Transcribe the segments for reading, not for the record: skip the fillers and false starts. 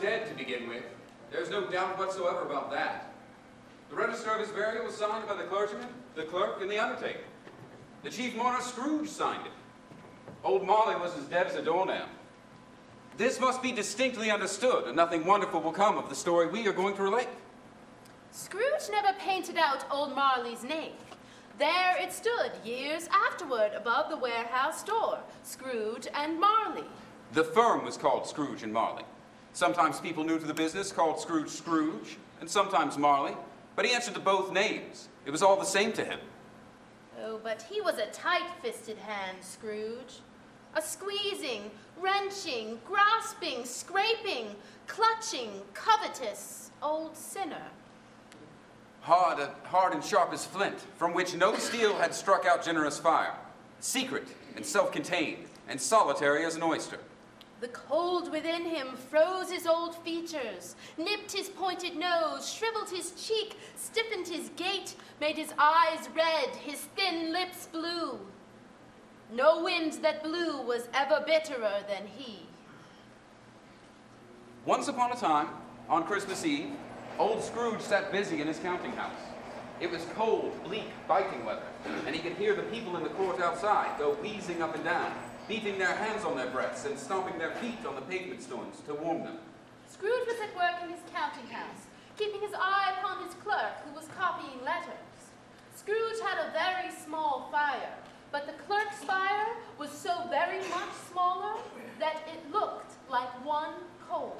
dead to begin with. There's no doubt whatsoever about that. The register of his burial was signed by the clergyman, the clerk, and the undertaker. The chief mourner, Scrooge, signed it. Old Marley was as dead as a doornail. This must be distinctly understood, and nothing wonderful will come of the story we are going to relate. Scrooge never painted out old Marley's name. There it stood years afterward above the warehouse door, Scrooge and Marley. The firm was called Scrooge and Marley. Sometimes people new to the business called Scrooge Scrooge, and sometimes Marley, but he answered to both names. It was all the same to him. Oh, but he was a tight-fisted hand, Scrooge. A squeezing, wrenching, grasping, scraping, clutching, covetous old sinner. Hard and sharp as flint, from which no steel had struck out generous fire. Secret and self-contained, and solitary as an oyster. The cold within him froze his old features, nipped his pointed nose, shriveled his cheek, stiffened his gait, made his eyes red, his thin lips blue. No wind that blew was ever bitterer than he. Once upon a time, on Christmas Eve, old Scrooge sat busy in his counting house. It was cold, bleak, biting weather, and he could hear the people in the court outside go wheezing up and down, beating their hands on their breasts and stomping their feet on the pavement stones to warm them. Scrooge was at work in his counting house, keeping his eye upon his clerk, who was copying letters. Scrooge had a very small fire, but the clerk's fire was so very much smaller that it looked like one coal.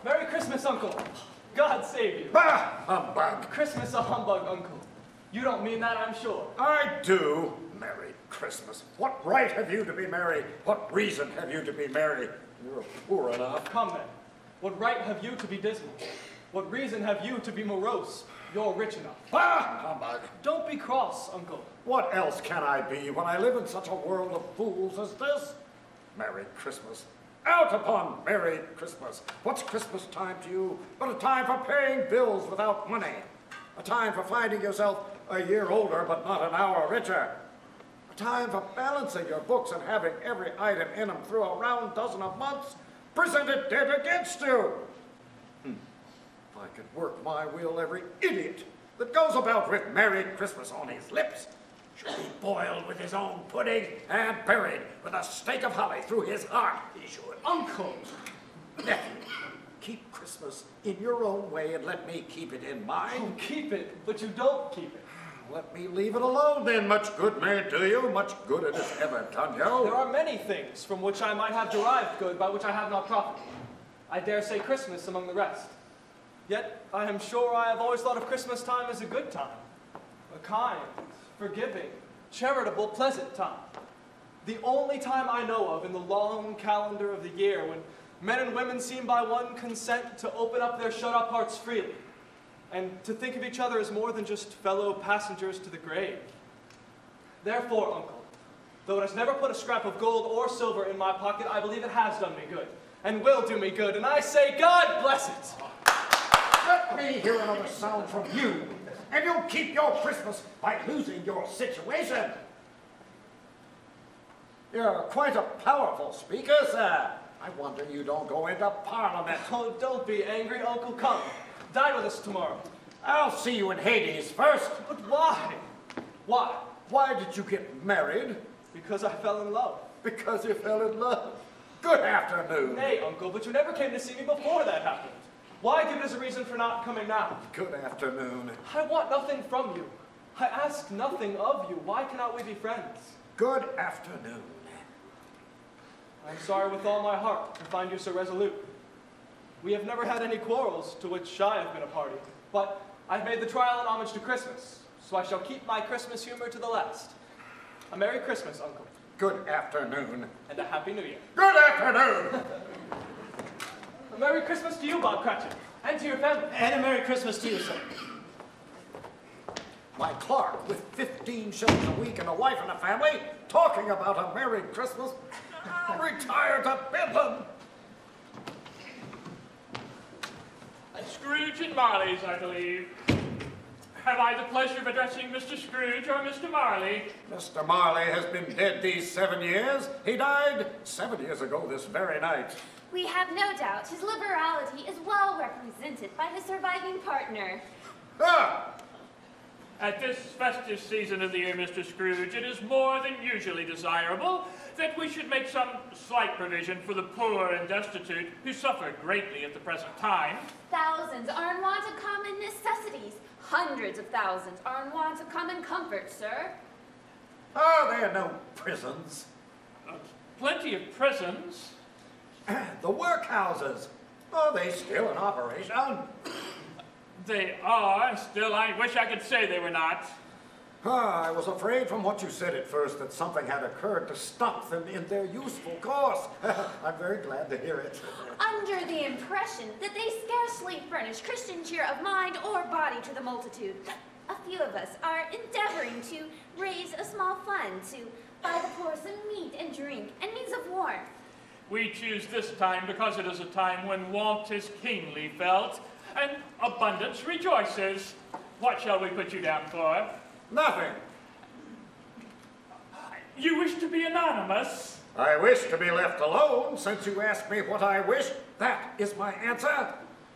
Merry Christmas, Uncle. God save you. Bah! Humbug. Christmas a humbug, Uncle. You don't mean that, I'm sure. I do. Merry Christmas. What right have you to be merry? What reason have you to be merry? You're poor enough. Come then. What right have you to be dismal? What reason have you to be morose? You're rich enough. Bah! Humbug. Don't be cross, Uncle. What else can I be when I live in such a world of fools as this? Merry Christmas. Out upon Merry Christmas. What's Christmas time to you but a time for paying bills without money? A time for finding yourself a year older but not an hour richer. A time for balancing your books and having every item in them through a round dozen of months presented dead against you. If I could work my will, every idiot that goes about with Merry Christmas on his lips should be boiled with his own pudding and buried with a stake of holly through his heart, he should. Uncle! Nephew, keep Christmas in your own way and let me keep it in mine. Oh, keep it, but you don't keep it. Let me leave it alone then. Much good may it do you, much good it has ever done you. There are many things from which I might have derived good, by which I have not profited. I dare say Christmas among the rest. Yet I am sure I have always thought of Christmas time as a good time. A kind, forgiving, charitable, pleasant time. The only time I know of in the long calendar of the year when men and women seem by one consent to open up their shut-up hearts freely, and to think of each other as more than just fellow passengers to the grave. Therefore, Uncle, though it has never put a scrap of gold or silver in my pocket, I believe it has done me good, and will do me good, and I say, God bless it! Let me hear another sound from you, and you'll keep your Christmas by losing your situation. You're quite a powerful speaker, sir. I wonder you don't go into Parliament. Oh, don't be angry, Uncle. Come, dine with us tomorrow. I'll see you in Hades first. But why? Why? Why did you get married? Because I fell in love. Because you fell in love. Good afternoon. Nay, Uncle, but you never came to see me before that happened. Why give it as a reason for not coming now? Good afternoon. I want nothing from you. I ask nothing of you. Why cannot we be friends? Good afternoon. I'm sorry with all my heart to find you so resolute. We have never had any quarrels to which I have been a party, but I've made the trial in homage to Christmas, so I shall keep my Christmas humor to the last. A Merry Christmas, Uncle. Good afternoon. And a Happy New Year. Good afternoon! A Merry Christmas to you, Bob Cratchit, and to your family. And a Merry Christmas to you, sir. My clerk, with 15 shillings a week and a wife and a family, talking about a Merry Christmas. Retire to Bedlam. Scrooge and Marley's, I believe. Have I the pleasure of addressing Mr. Scrooge or Mr. Marley? Mr. Marley has been dead these 7 years. He died 7 years ago this very night. We have no doubt his liberality is well represented by his surviving partner. Ah! At this festive season of the year, Mr. Scrooge, it is more than usually desirable that we should make some slight provision for the poor and destitute who suffer greatly at the present time. Thousands are in want of common necessities. Hundreds of thousands are in want of common comfort, sir. Are there no prisons? Plenty of prisons. The workhouses, are they still in operation? They are. Still, I wish I could say they were not. I was afraid from what you said at first that something had occurred to stop them in their useful course. I'm very glad to hear it. Under the impression that they scarcely furnish Christian cheer of mind or body to the multitude, a few of us are endeavoring to raise a small fund to buy the poor some meat and drink and means of warmth. We choose this time because it is a time when want is keenly felt and abundance rejoices. What shall we put you down for? Nothing. You wish to be anonymous? I wish to be left alone. Since you asked me what I wish, that is my answer.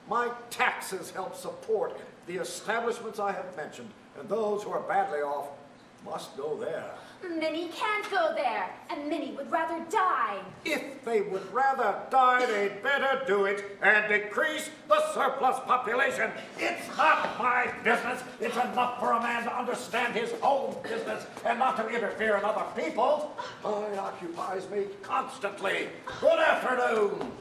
My taxes help support the establishments I have mentioned, and those who are badly off must go there. Many can't go there, and many would rather die. If they would rather die, they'd better do it and decrease the surplus population. It's not my business. It's enough for a man to understand his own business and not to interfere in other people's. It occupies me constantly. Good afternoon.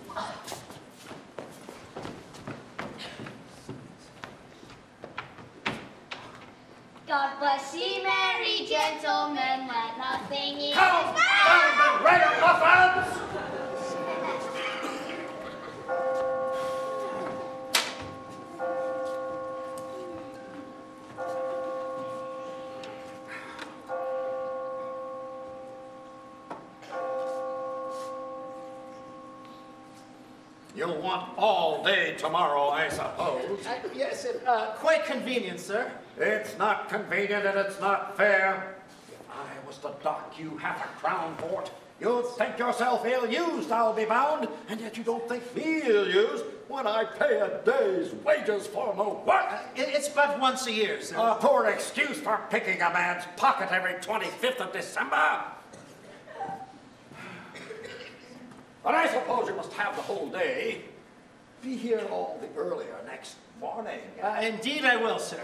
God bless ye, merry gentlemen, let nothing ye... Come, find the ragamuffins! You'll want all day tomorrow, I suppose. Yes, quite convenient, sir. It's not convenient and it's not fair. If I was to dock you half-a-crown for it, you'd think yourself ill-used, I'll be bound, and yet you don't think me ill-used when I pay a day's wages for no work. It's but once a year, sir. A poor excuse for picking a man's pocket every 25th of December. But I suppose you must have the whole day. Be here all the earlier next morning. Indeed I will, sir.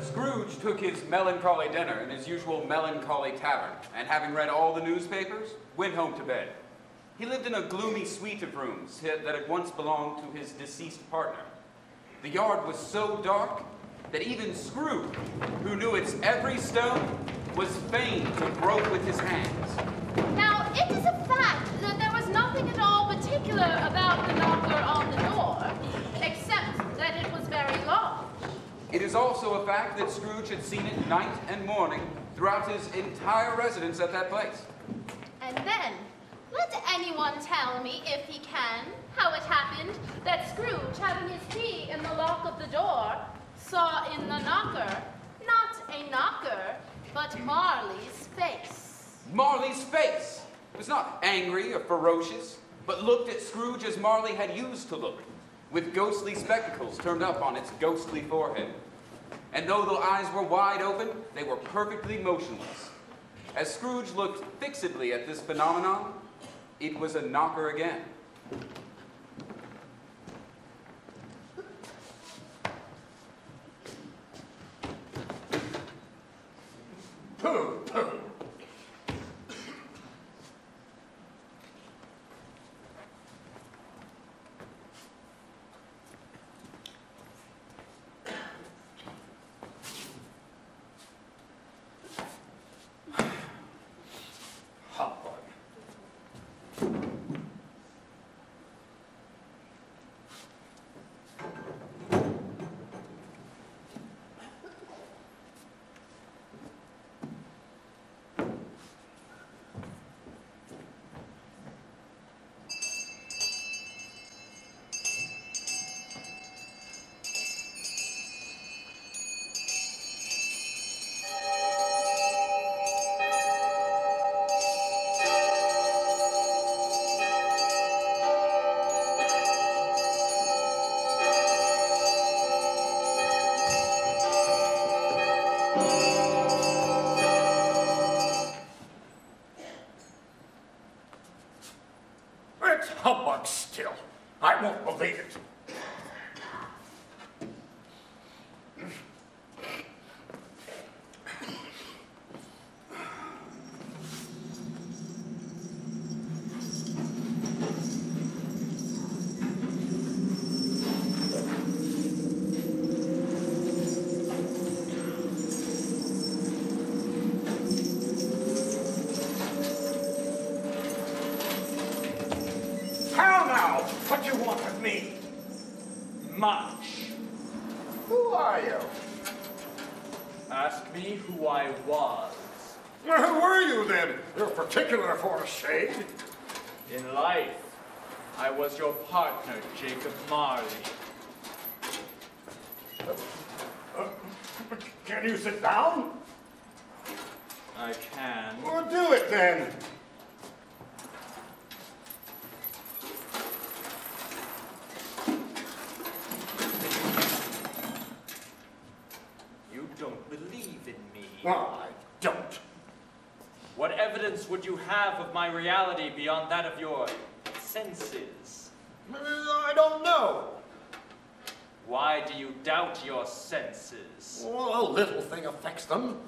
Scrooge took his melancholy dinner in his usual melancholy tavern, and having read all the newspapers, went home to bed. He lived in a gloomy suite of rooms that had once belonged to his deceased partner. The yard was so dark that even Scrooge, who knew its every stone, was fain to grope with his hands. Now, it is a fact that there was nothing at all particular about the knocker on the door, except that it was very large. It is also a fact that Scrooge had seen it night and morning throughout his entire residence at that place. And then, let anyone tell me, if he can, how it happened that Scrooge, having his key in the lock of the door, saw in the knocker, not a knocker, but Marley's face. Marley's face was not angry or ferocious, but looked at Scrooge as Marley had used to look, with ghostly spectacles turned up on its ghostly forehead. And though the eyes were wide open, they were perfectly motionless. As Scrooge looked fixedly at this phenomenon, it was a knocker again. Pooh, pooh. Humbug. March. Who are you? Ask me who I was. Well, who were you then? You're particular for a shade. In life, I was your partner, Jacob Marley. Can you sit down? I can. Well, do it then. You don't believe in me. Well, I don't. What evidence would you have of my reality beyond that of your senses? I don't know. Why do you doubt your senses? Well, a little thing affects them.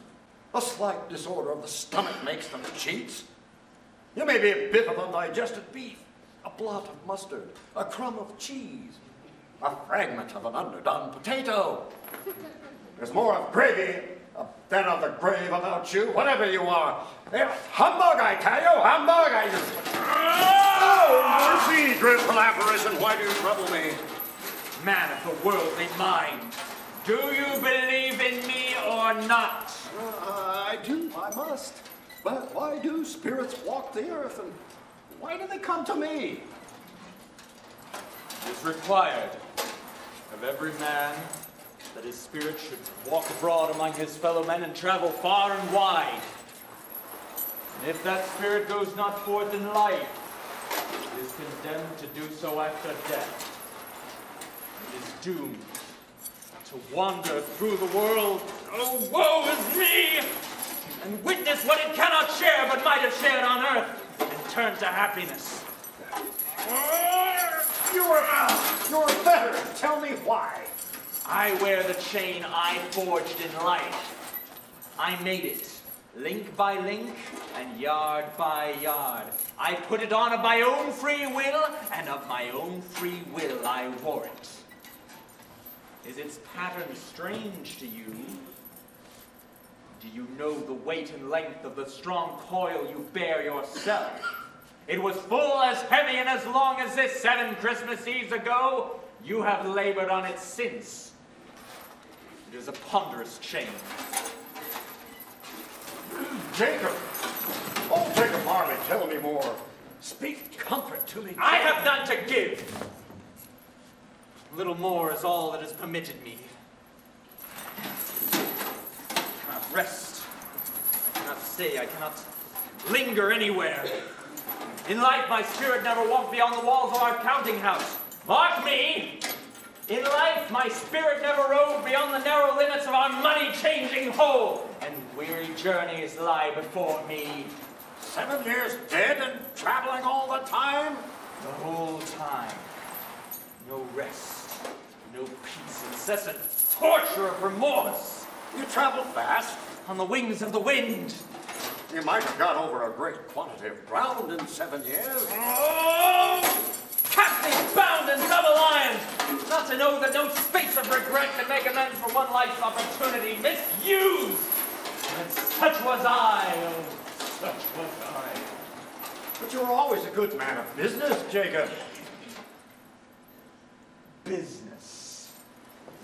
A slight disorder of the stomach makes them cheats. You may be a bit of undigested beef, a blot of mustard, a crumb of cheese, a fragment of an underdone potato. There's more of gravy than of the grave about you, whatever you are. Humbug, I tell you, humbug, Oh, mercy, dreadful apparition, why do you trouble me? Man of the worldly mind, do you believe in me or not? I do, I must. But why do spirits walk the earth, and why do they come to me? It is required of every man that his spirit should walk abroad among his fellow men and travel far and wide. And if that spirit goes not forth in life, it is condemned to do so after death. It is doomed to wander through the world, oh woe is me, and witness what it cannot share but might have shared on earth, and turn to happiness. You're better. Tell me why. I wear the chain I forged in life. I made it, link by link and yard by yard. I put it on of my own free will, and of my own free will I wore it. Is its pattern strange to you? Do you know the weight and length of the strong coil you bear yourself? It was full as heavy and as long as this 7 Christmas Eves ago. You have labored on it since. It is a ponderous chain. Jacob! Oh, Jacob Marley, tell me more. Speak comfort to me. Jacob. I have none to give. Little more is all that is permitted me. I cannot rest. I cannot stay. I cannot linger anywhere. In life, my spirit never walked beyond the walls of our counting house. Mark me! In life, my spirit never roved beyond the narrow limits of our money-changing hole, and weary journeys lie before me. 7 years dead and traveling all the time? The whole time. No rest, no peace, incessant torture of remorse. You travel fast. On the wings of the wind. You might have got over a great quantity of ground in 7 years. Oh! Captive, bound, and double iron, not to know that no space of regret can make amends for one life's opportunity misused. And such was I, oh, such was I. But you were always a good man of business, Jacob. Business.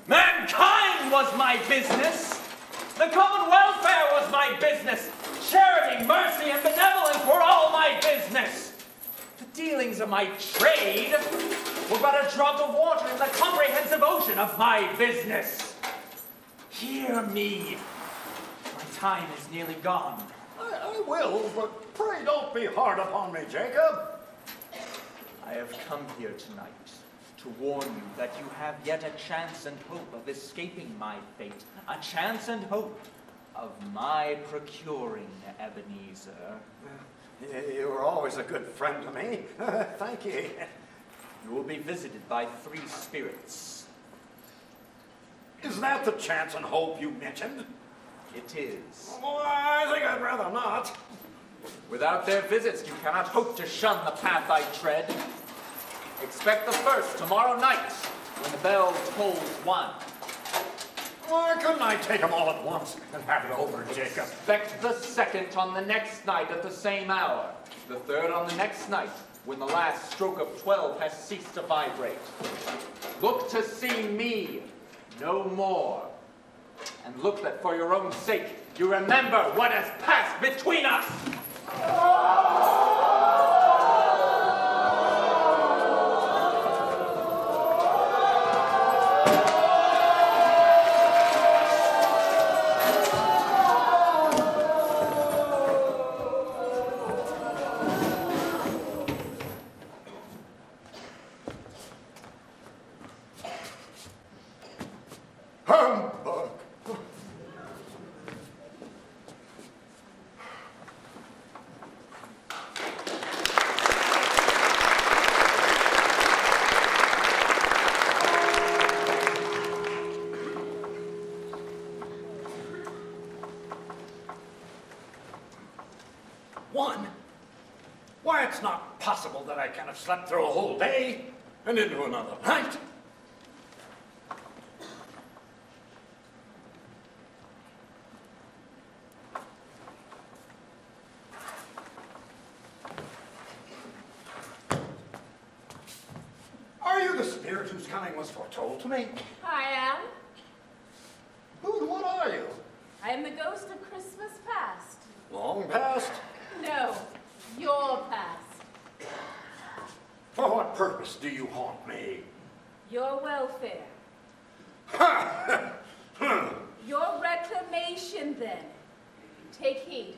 Mankind was my business. The common welfare was my business. Charity, mercy, and benevolence were all my business. The dealings of my trade were but a drop of water in the comprehensive ocean of my business. Hear me. My time is nearly gone. I will, but pray don't be hard upon me, Jacob. I have come here tonight to warn you that you have yet a chance and hope of escaping my fate, a chance and hope of my procuring Ebenezer. You were always a good friend to me. Thank you. You will be visited by 3 spirits. Is that the chance and hope you mentioned? It is. Oh, I think I'd rather not. Without their visits, you cannot hope to shun the path I tread. Expect the first tomorrow night, when the bell tolls 1. Why couldn't I take them all at once and have it over, Jacob? Expect the second on the next night at the same hour. The third on the next night, when the last stroke of 12 has ceased to vibrate. Look to see me, no more. And look that for your own sake, you remember what has passed between us. One? Why, it's not possible that I can have slept through a whole day and into another night. Are you the spirit whose coming was foretold to me? I am. Who and what are you? I am the ghost of Christmas past. Long past? No, your past. For what purpose do you haunt me? Your welfare. Your reclamation, then. Take heed,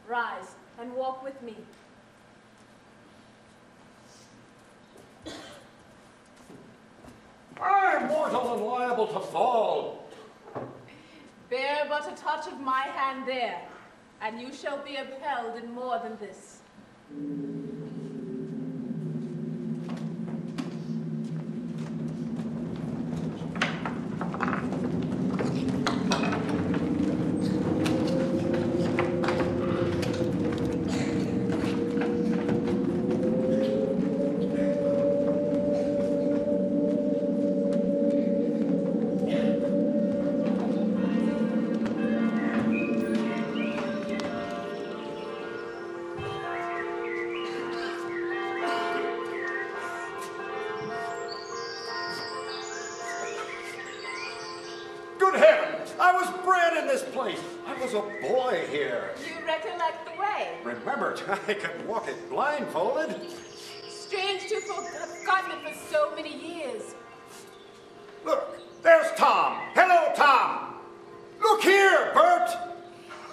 rise, and walk with me. I am mortal and liable to fall. Bear but a touch of my hand there, and you shall be upheld in more than this. Good heavens! I was bred in this place. I was a boy here. You recollect the way. Remembered, I could walk it blindfolded. Strange to have forgotten it for so many years. Look, there's Tom. Hello, Tom. Look here, Bert.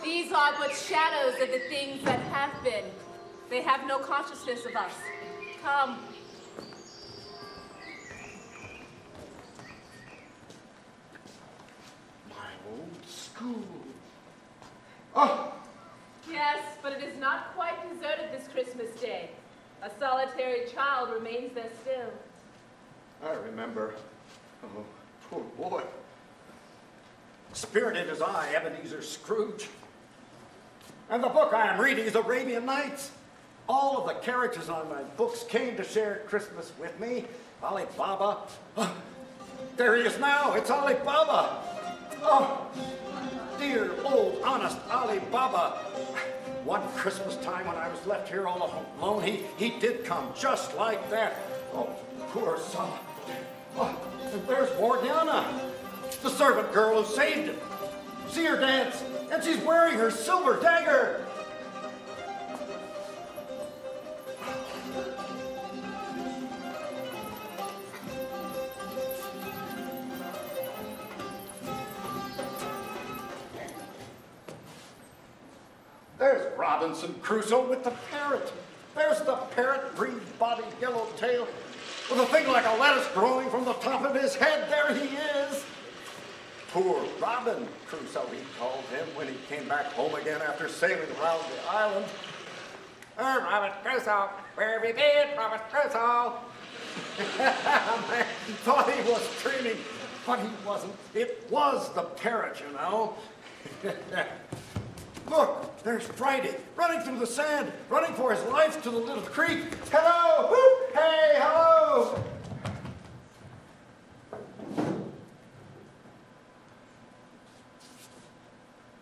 These are but shadows of the things that have been. They have no consciousness of us. Come. Old school. Oh, Yes, but it is not quite deserted this Christmas Day. A solitary child remains there still. I remember. Oh, poor boy. Spirited as I, Ebenezer Scrooge. And the book I am reading is Arabian Nights. All of the characters on my books came to share Christmas with me. Ali Baba. Oh, there he is now. It's Ali Baba. Oh, dear old honest Ali Baba. One Christmas time when I was left here all alone, he did come just like that. Oh, poor son. Oh, and there's Morgiana, the servant girl who saved him. See her dance, and she's wearing her silver dagger. There's Robinson Crusoe with the parrot. There's the parrot, green-bodied yellow-tail, with a thing like a lettuce growing from the top of his head. There he is. Poor Robin Crusoe, he called him when he came back home again after sailing around the island. Oh, Robin Crusoe, where have you been, Robin Crusoe? Man thought he was dreaming, but he wasn't. It was the parrot, you know. Look, there's Friday, running through the sand, running for his life to the little creek. Hello! Whoop! Hey, hello!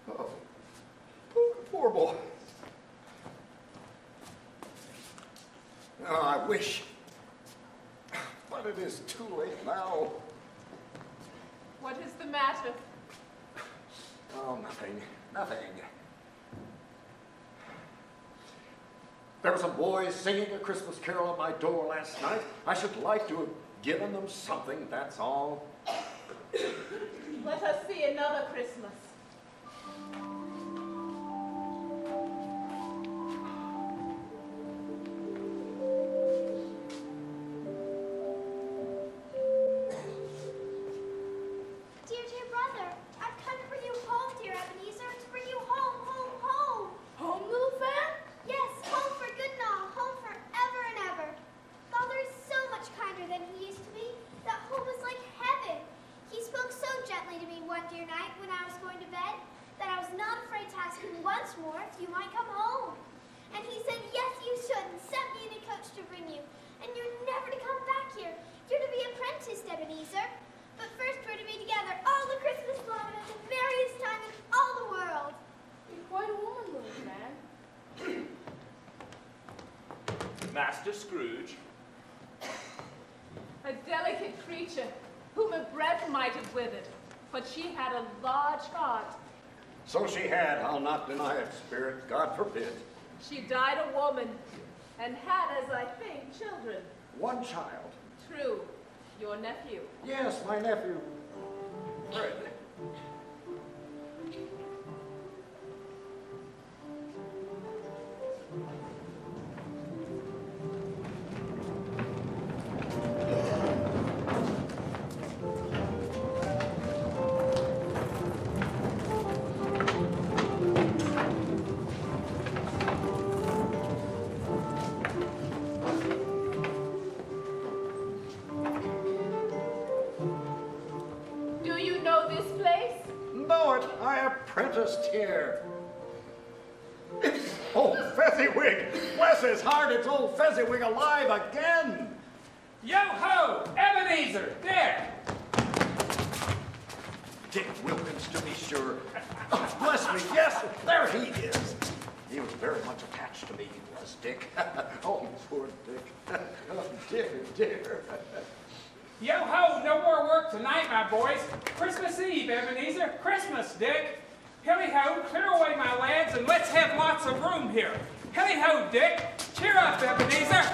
Oh, poor boy. Oh, I wish. But it is too late now. What is the matter? Oh, nothing. Nothing. There was a boy singing a Christmas carol at my door last night. I should like to have given them something, that's all. Let us see another Christmas. Dear brother, I've come to bring you home, dear Ebenezer, to bring you home, home, home. Home, little fan? Yes, home for good and all, home forever and ever. Father is so much kinder than he used to be. That home is like heaven. He spoke so gently to me one dear night when I was going to bed that I was not afraid to ask him once more if you might come home. And he said, yes, you should, and sent me in a coach to bring you. And you're never to come back here. You're to be apprenticed, Ebenezer. But first we're to be together all the Christmas long and at the merriest time in all the world. You're quite a woman, little man. Master Scrooge. A delicate creature, whom a breath might have withered, but she had a large heart. So she had, I'll not deny it, Spirit, God forbid. She died a woman, and had, as I think, children. One child. True, your nephew. Yes, my nephew. Fred. Do you know this place? Know it, I apprenticed here. It's old Fezziwig. Bless his heart, it's old Fezziwig alive again. Yo-ho! Ebenezer! There! Dick Wilkins, to be sure. Oh, bless me, yes, there he is. He was very much attached to me, he was, Dick. Oh, poor Dick. Oh, dear. Yo-ho, no more work tonight, my boys. Christmas Eve, Ebenezer. Christmas, Dick. Hilly-ho, clear away, my lads, and let's have lots of room here. Hilly-ho, Dick. Cheer up, Ebenezer.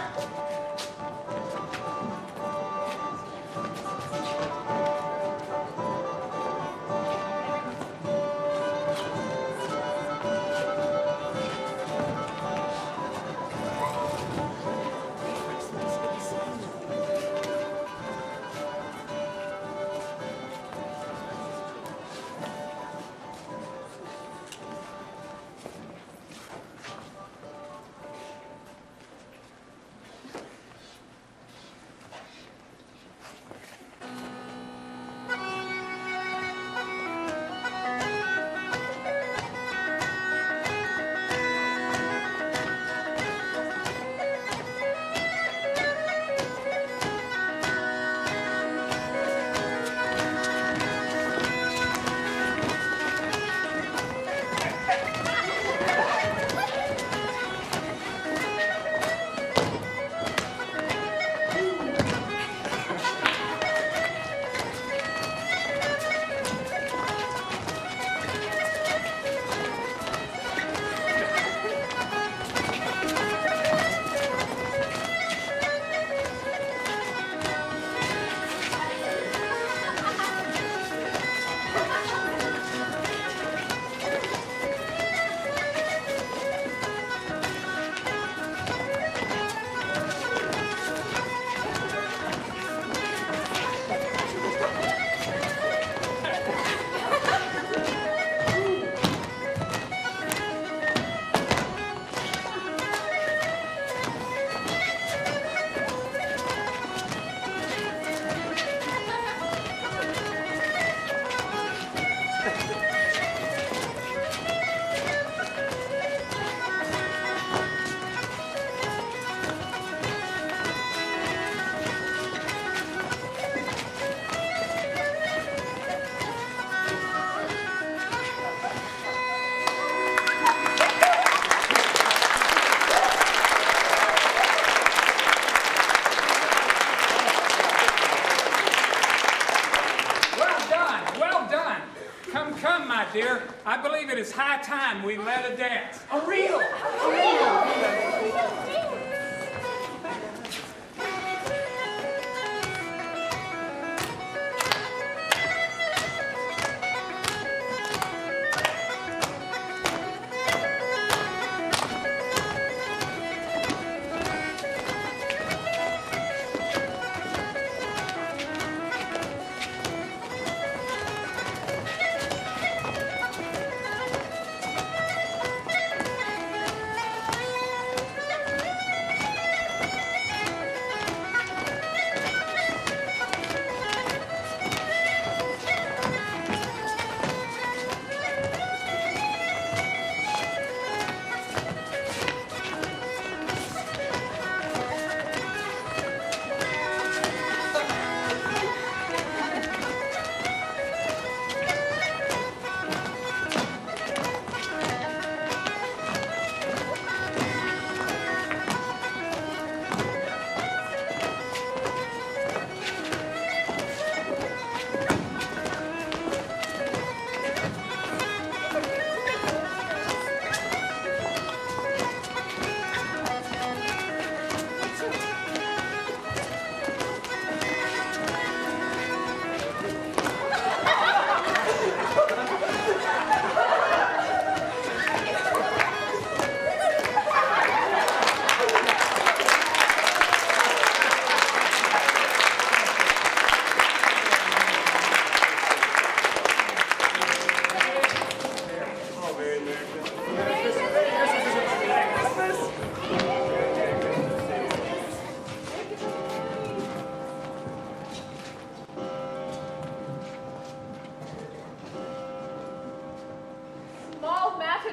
come, my dear. I believe it is high time we led a dance. A reel!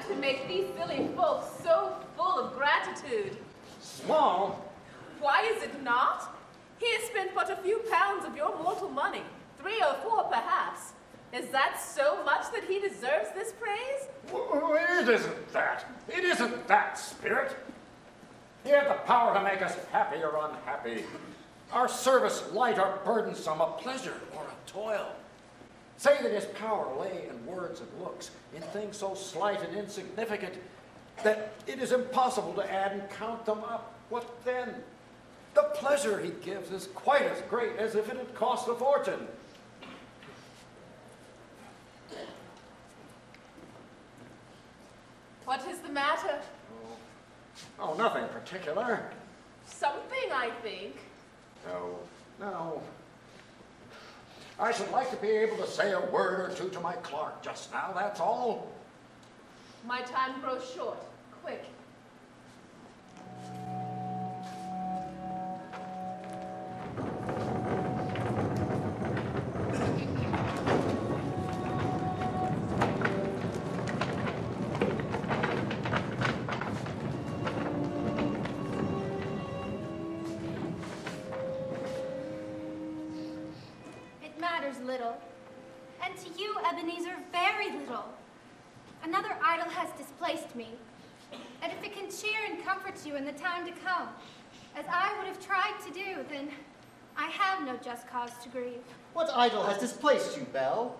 To make these silly folks so full of gratitude. Small? Why is it not? He has spent but a few pounds of your mortal money, 3 or 4 perhaps. Is that so much that he deserves this praise? It isn't that. It isn't that, Spirit. He had the power to make us happy or unhappy, our service light or burdensome, a pleasure or a toil. Say that his power lay in words and looks, in things so slight and insignificant that it is impossible to add and count them up. What then? The pleasure he gives is quite as great as if it had cost a fortune. What is the matter? Oh, nothing particular. Something, I think. No. I should like to be able to say a word or two to my clerk just now, that's all. My time grows short. Quick. Little, and to you, Ebenezer, very little. Another idol has displaced me, and if it can cheer and comfort you in the time to come, as I would have tried to do, then I have no just cause to grieve. What idol has displaced you, Belle?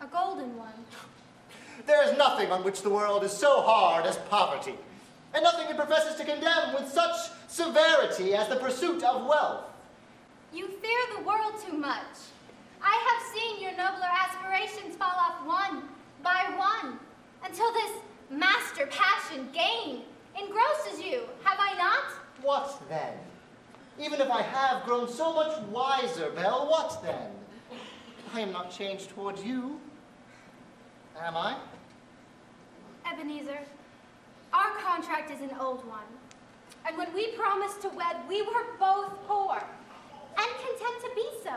A golden one. There is nothing on which the world is so hard as poverty, and nothing it professes to condemn with such severity as the pursuit of wealth. You fear the world too much. I have seen your nobler aspirations fall off one by one, until this master passion, gain, engrosses you, have I not? What then? Even if I have grown so much wiser, Belle, what then? I am not changed toward you, am I? Ebenezer, our contract is an old one, and when we promised to wed, we were both poor, and content to be so.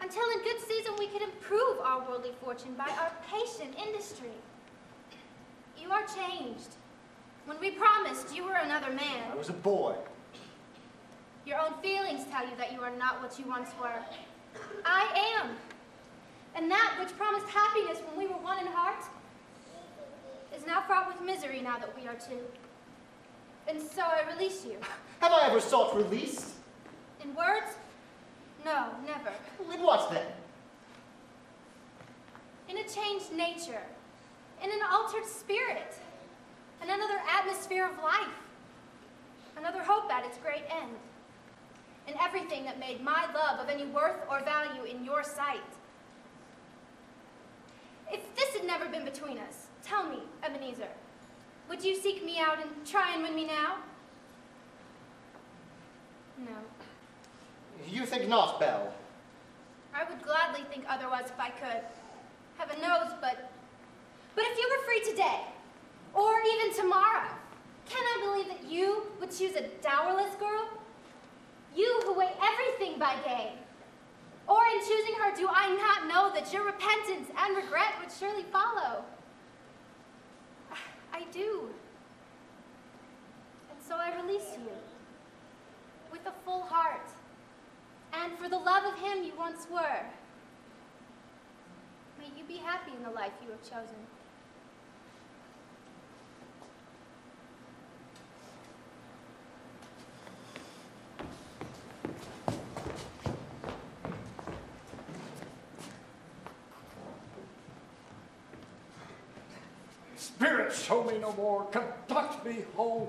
Until in good season we could improve our worldly fortune by our patient industry. You are changed. When we promised, you were another man. I was a boy. Your own feelings tell you that you are not what you once were. I am. And that which promised happiness when we were one in heart is now fraught with misery now that we are two. And so I release you. Have I ever sought release? In words? No, never. In what then? In a a changed nature, in an altered spirit, and another atmosphere of life, another hope at its great end, and everything that made my love of any worth or value in your sight. If this had never been between us, tell me, Ebenezer, would you seek me out and try and win me now? No. You think not, Belle? I would gladly think otherwise if I could. Heaven knows, but if you were free today, or even tomorrow, can I believe that you would choose a dowerless girl? You who weigh everything by gain. Or in choosing her, do I not know that your repentance and regret would surely follow? I do. And so I release you with a full heart, and for the love of him you once were. May you be happy in the life you have chosen. Spirit, show me no more. Conduct me home.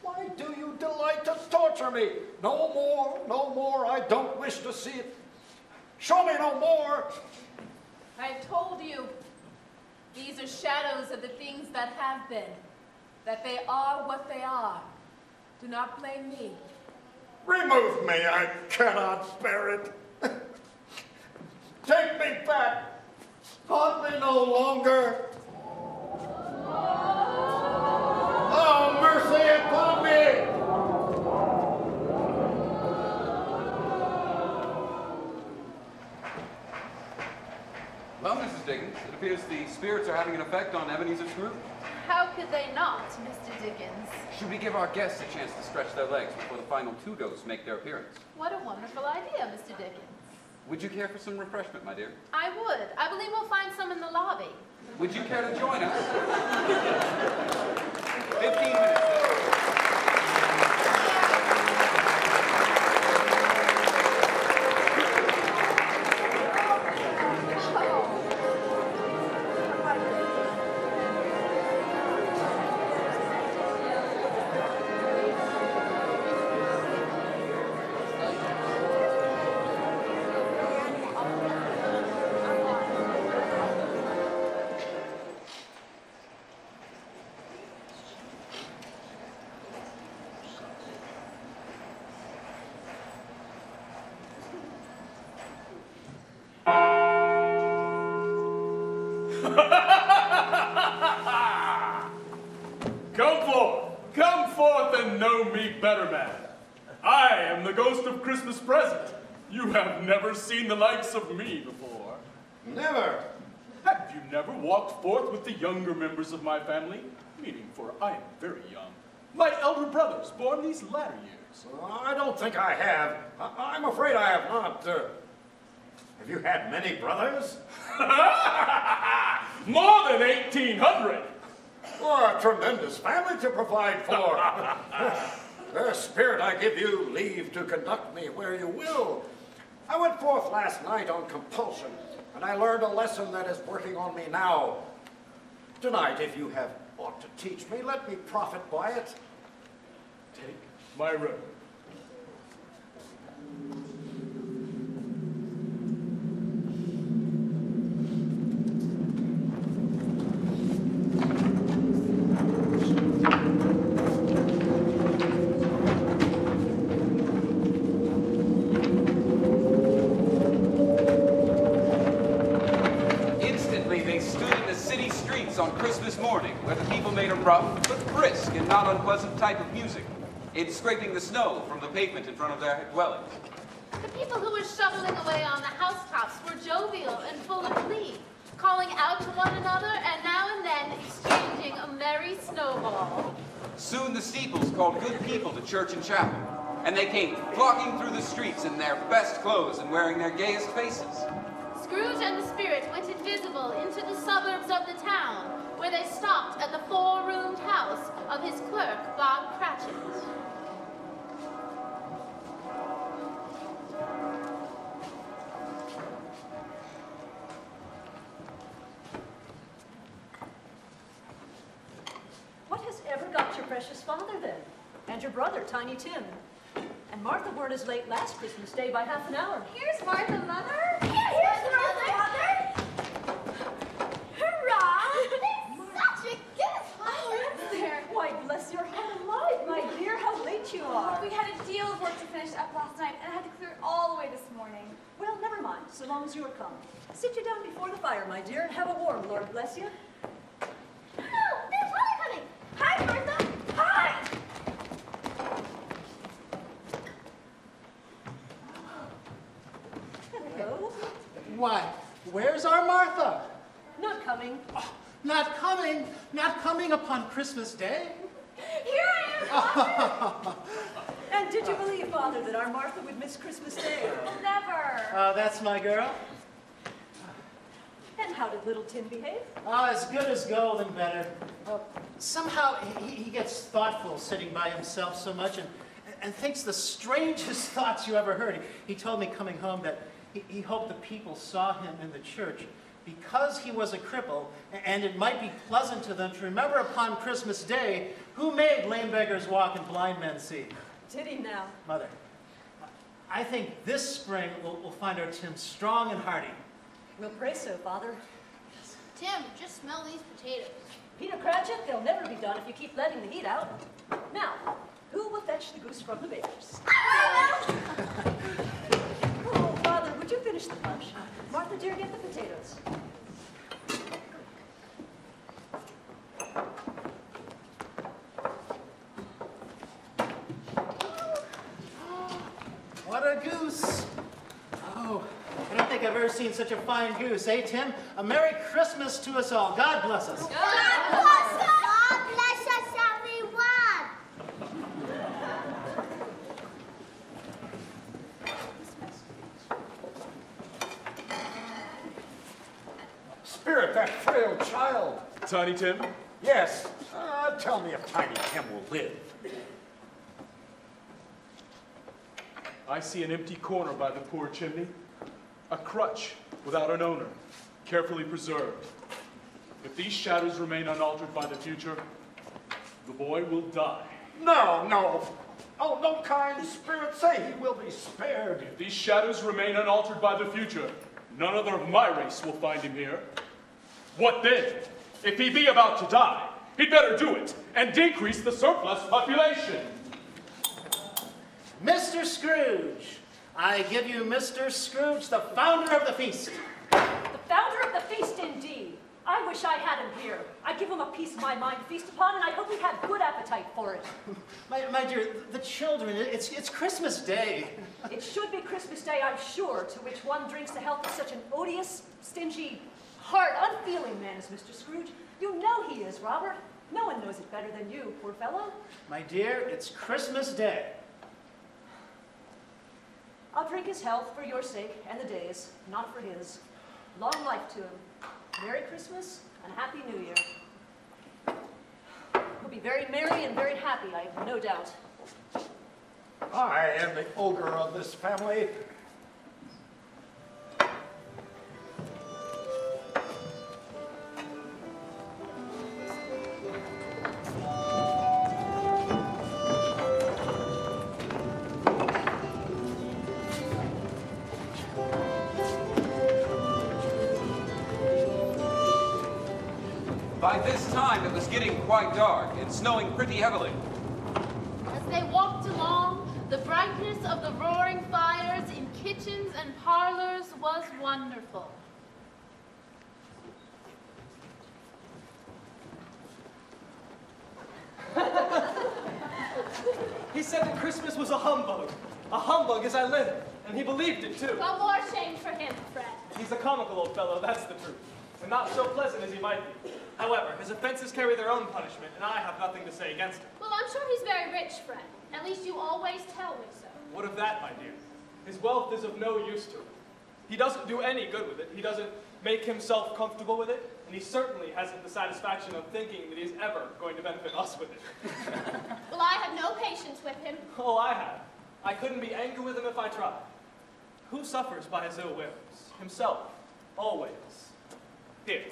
Why do you delight to torture me? No more, no more. I don't wish to see it. Show me no more. I've told you, these are shadows of the things that have been, that they are what they are. Do not blame me. Remove me. I cannot bear it. Take me back. Haunt me no longer. Oh, mercy upon me! Well, Mrs. Dickens, it appears the spirits are having an effect on Ebenezer Scrooge. How could they not, Mr. Dickens? Should we give our guests a chance to stretch their legs before the final two ghosts make their appearance? What a wonderful idea, Mr. Dickens. Would you care for some refreshment, my dear? I would. I believe we'll find some in the lobby. Would you care to join us? 15 minutes. Come forth and know me better, man. I am the ghost of Christmas present. You have never seen the likes of me before. Never. Have you never walked forth with the younger members of my family? Meaning, for I am very young. My elder brothers, born these latter years. I don't think I have. I'm afraid I have not. Have you had many brothers? More than 1,800. Oh, a tremendous family to provide for. Spirit, I give you leave to conduct me where you will. I went forth last night on compulsion, and I learned a lesson that is working on me now. Tonight, if you have aught to teach me, let me profit by it. Take my robe. Rough but brisk and not unpleasant type of music, in scraping the snow from the pavement in front of their dwellings. The people who were shoveling away on the housetops were jovial and full of glee, calling out to one another and now and then exchanging a merry snowball. Soon the steeples called good people to church and chapel, and they came flocking through the streets in their best clothes and wearing their gayest faces. Scrooge and the spirit went invisible into the suburbs of the town, where they stopped at the four-roomed house of his clerk, Bob Cratchit. precious father, then, and your brother, Tiny Tim. And Martha weren't as late last Christmas Day by half an hour. Here's Martha, Mother. Here's Martha, Mother. Hurrah! Such a gift! Oh, that's there. Why, bless your heart alive, my dear, how late you are. We had a deal of work to finish up last night, and I had to clear it all the way this morning. Well, never mind, so long as you are come. Sit you down before the fire, my dear, and have a warm, Lord bless you. Oh, there's Mother coming. Hi, Martha. Hi! Hello. Why, where's our Martha? Not coming. Oh, not coming? Not coming upon Christmas Day? Here I am, Father! And did you believe, Father, that our Martha would miss Christmas Day? Never. That's my girl. And how did little Tim behave? As good as gold and better. Somehow he gets thoughtful sitting by himself so much and thinks the strangest thoughts you ever heard. He told me coming home that he hoped the people saw him in the church because he was a cripple, and it might be pleasant to them to remember upon Christmas Day who made lame beggars walk and blind men see. Did he now? Mother, I think this spring we'll find our Tim strong and hearty. We'll pray so, Father. Tim, just smell these potatoes. Peter Cratchit, they'll never be done if you keep letting the heat out. Now, who will fetch the goose from the baker's? Oh, Father, would you finish the punch? Martha, dear, get the potatoes. What a goose! Oh, I don't think I've ever seen such a fine goose, eh, Tim? A Merry Christmas to us all. God bless us. God bless us! God bless us, everyone! Spirit, that frail child. Tiny Tim? Yes. Tell me if Tiny Tim will live. I see an empty corner by the poor chimney. A crutch without an owner, carefully preserved. If these shadows remain unaltered by the future, the boy will die. No, no. Oh, no, kind spirit, say he will be spared. If these shadows remain unaltered by the future, none other of my race will find him here. What then? If he be about to die, he'd better do it and decrease the surplus population. Mr. Scrooge, I give you Mr. Scrooge, the founder of the feast. The founder of the feast, indeed. I wish I had him here. I'd give him a piece of my mind to feast upon, and I hope he had good appetite for it. My dear, the children, it's Christmas Day. It should be Christmas Day, I'm sure, to which one drinks the health of such an odious, stingy, hard, unfeeling man as Mr. Scrooge. You know he is, Robert. No one knows it better than you, poor fellow. My dear, it's Christmas Day. I'll drink his health for your sake and the day's, not for his. Long life to him. Merry Christmas and Happy New Year. He'll be very merry and very happy, I have no doubt. I am the ogre of this family. By this time, it was getting quite dark and snowing pretty heavily. As they walked along, the brightness of the roaring fires in kitchens and parlors was wonderful. He said that Christmas was a humbug as I live, and he believed it too. No more shame for him, Fred. He's a comical old fellow, that's the truth, and not so pleasant as he might be. However, his offenses carry their own punishment, and I have nothing to say against him. Well, I'm sure he's very rich, Fred. At least you always tell me so. What of that, my dear? His wealth is of no use to him. He doesn't do any good with it. He doesn't make himself comfortable with it, and he certainly hasn't the satisfaction of thinking that he's ever going to benefit us with it. Well, I have no patience with him. Oh, I have. I couldn't be angry with him if I tried. Who suffers by his ill wills? Himself, always. Here,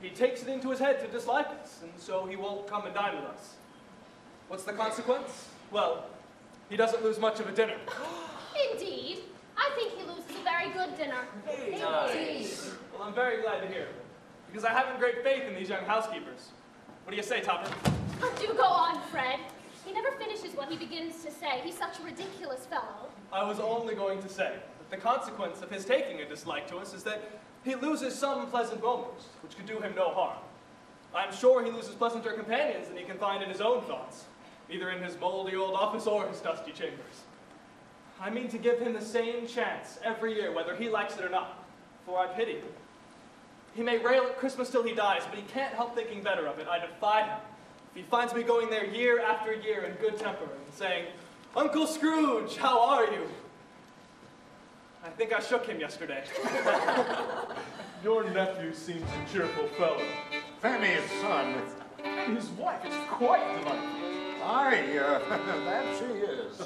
he takes it into his head to dislike us, and so he won't come and dine with us. What's the consequence? Well, he doesn't lose much of a dinner. Indeed. I think he loses a very good dinner. Nice. Well, I'm very glad to hear it, because I haven't great faith in these young housekeepers. What do you say, Topper? Do go on, Fred. He never finishes what he begins to say. He's such a ridiculous fellow. I was only going to say that the consequence of his taking a dislike to us is that he loses some pleasant moments, which could do him no harm. I'm sure he loses pleasanter companions than he can find in his own thoughts, either in his moldy old office or his dusty chambers. I mean to give him the same chance every year, whether he likes it or not, for I pity him. He may rail at Christmas till he dies, but he can't help thinking better of it. I defy him. If he finds me going there year after year in good temper and saying, "Uncle Scrooge, how are you?" I think I shook him yesterday. Your nephew seems a cheerful fellow. Fanny's son. His wife is quite delightful. Aye, that she is.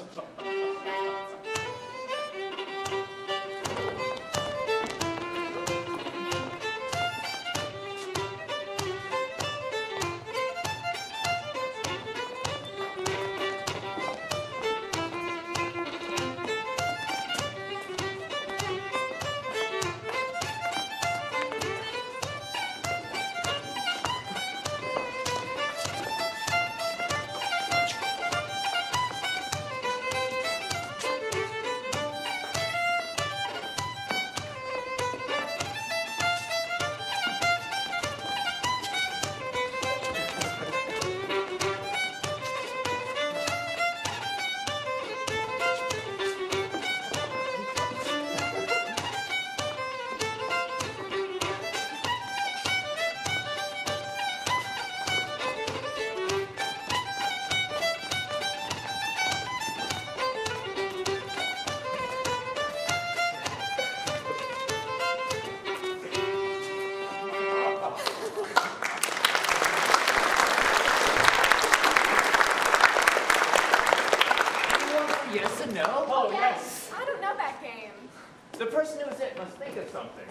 The person who's it must think of something,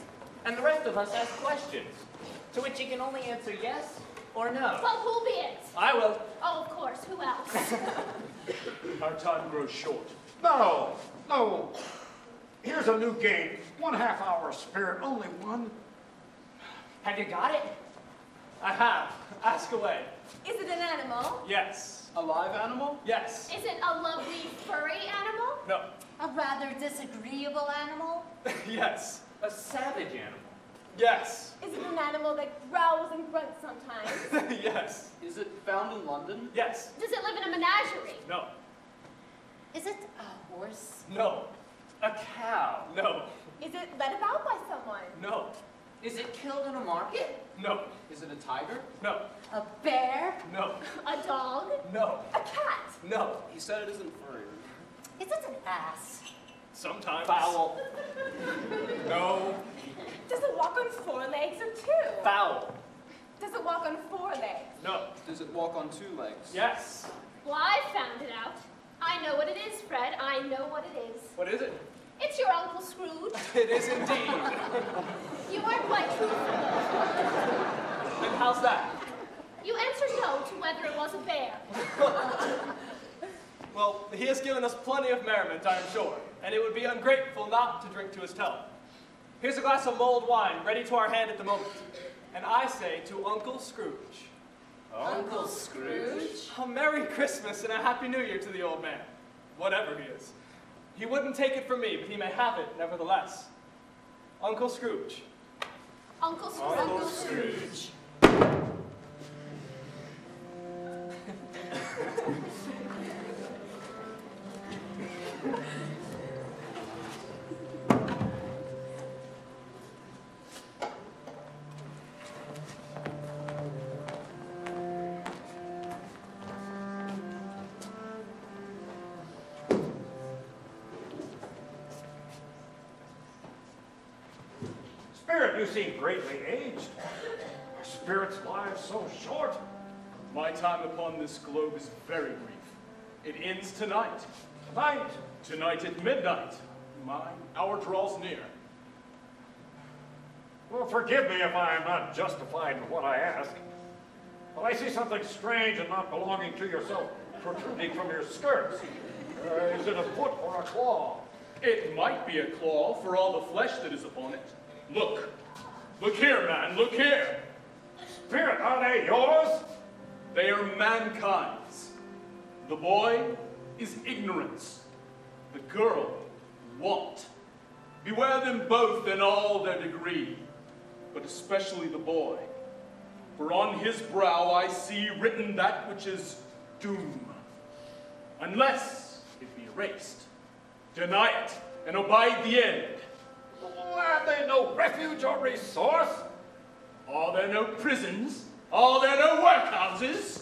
and the rest of us ask questions, to which he can only answer yes or no. Well, who'll be it? I will. Oh, of course. Who else? Our time grows short. No, no. Here's a new game. 1/2 hour spirit, only one. Have you got it? I have. Ask away. Is it an animal? Yes. A live animal? Yes. Is it a lovely furry animal? No. A rather disagreeable animal? Yes. A savage animal. Yes. Is it an animal that growls and grunts sometimes? Yes. Is it found in London? Yes. Does it live in a menagerie? No. Is it a horse? No. A cow. No. Is it led about by someone? No. Is it killed in a market? No. Is it a tiger? No. A bear? No. A dog? No. A cat? No. He said it isn't furry. Is it an ass? Sometimes. Fowl. No. Does it walk on 4 legs or 2? Fowl. Does it walk on 4 legs? No. Does it walk on 2 legs? Yes. Well, I found it out. I know what it is, Fred. I know what it is. What is it? It's your Uncle Scrooge. It is indeed. You weren't quite truthful. And how's that? You answered no to whether it was a bear. Well, he has given us plenty of merriment, I am sure, and it would be ungrateful not to drink to his health. Here's a glass of mulled wine ready to our hand at the moment, and I say to Uncle Scrooge. Uncle Scrooge? A Merry Christmas and a Happy New Year to the old man, whatever he is. He wouldn't take it from me, but he may have it nevertheless. Uncle Scrooge. Uncle Scrooge. Uncle Scrooge. Spirit, you seem greatly aged. Are spirits' lives so short? My time upon this globe is very brief. It ends tonight. Tonight? Tonight at midnight. My hour draws near. Well, forgive me if I am not justified in what I ask. But I see something strange and not belonging to yourself protruding from your skirts. Is it a foot or a claw? It might be a claw for all the flesh that is upon it. Look. Look here, man. Look here. Spirit, are they yours? They are mankind's. The boy is ignorance. The girl, want. Beware them both in all their degree, but especially the boy. For on his brow I see written that which is doom. Unless it be erased, deny it, and abide the end. Have they no refuge or resource? Are there no prisons? Are there no workhouses?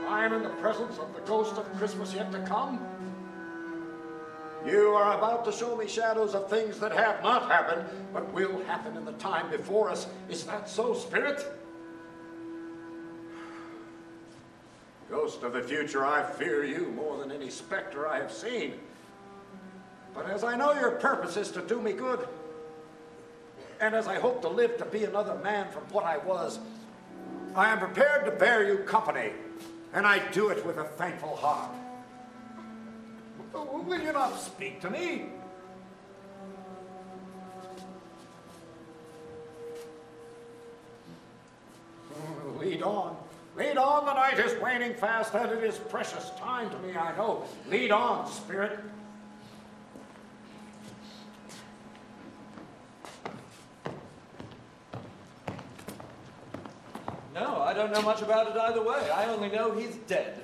I am in the presence of the ghost of Christmas yet to come. You are about to show me shadows of things that have not happened, but will happen in the time before us. Is that so, Spirit? Ghost of the future, I fear you more than any specter I have seen. But as I know your purpose is to do me good, and as I hope to live to be another man from what I was, I am prepared to bear you company, and I do it with a thankful heart. Will you not speak to me? Lead on. Lead on, the night is waning fast, and it is precious time to me, I know. Lead on, Spirit. No, I don't know much about it either way. I only know he's dead.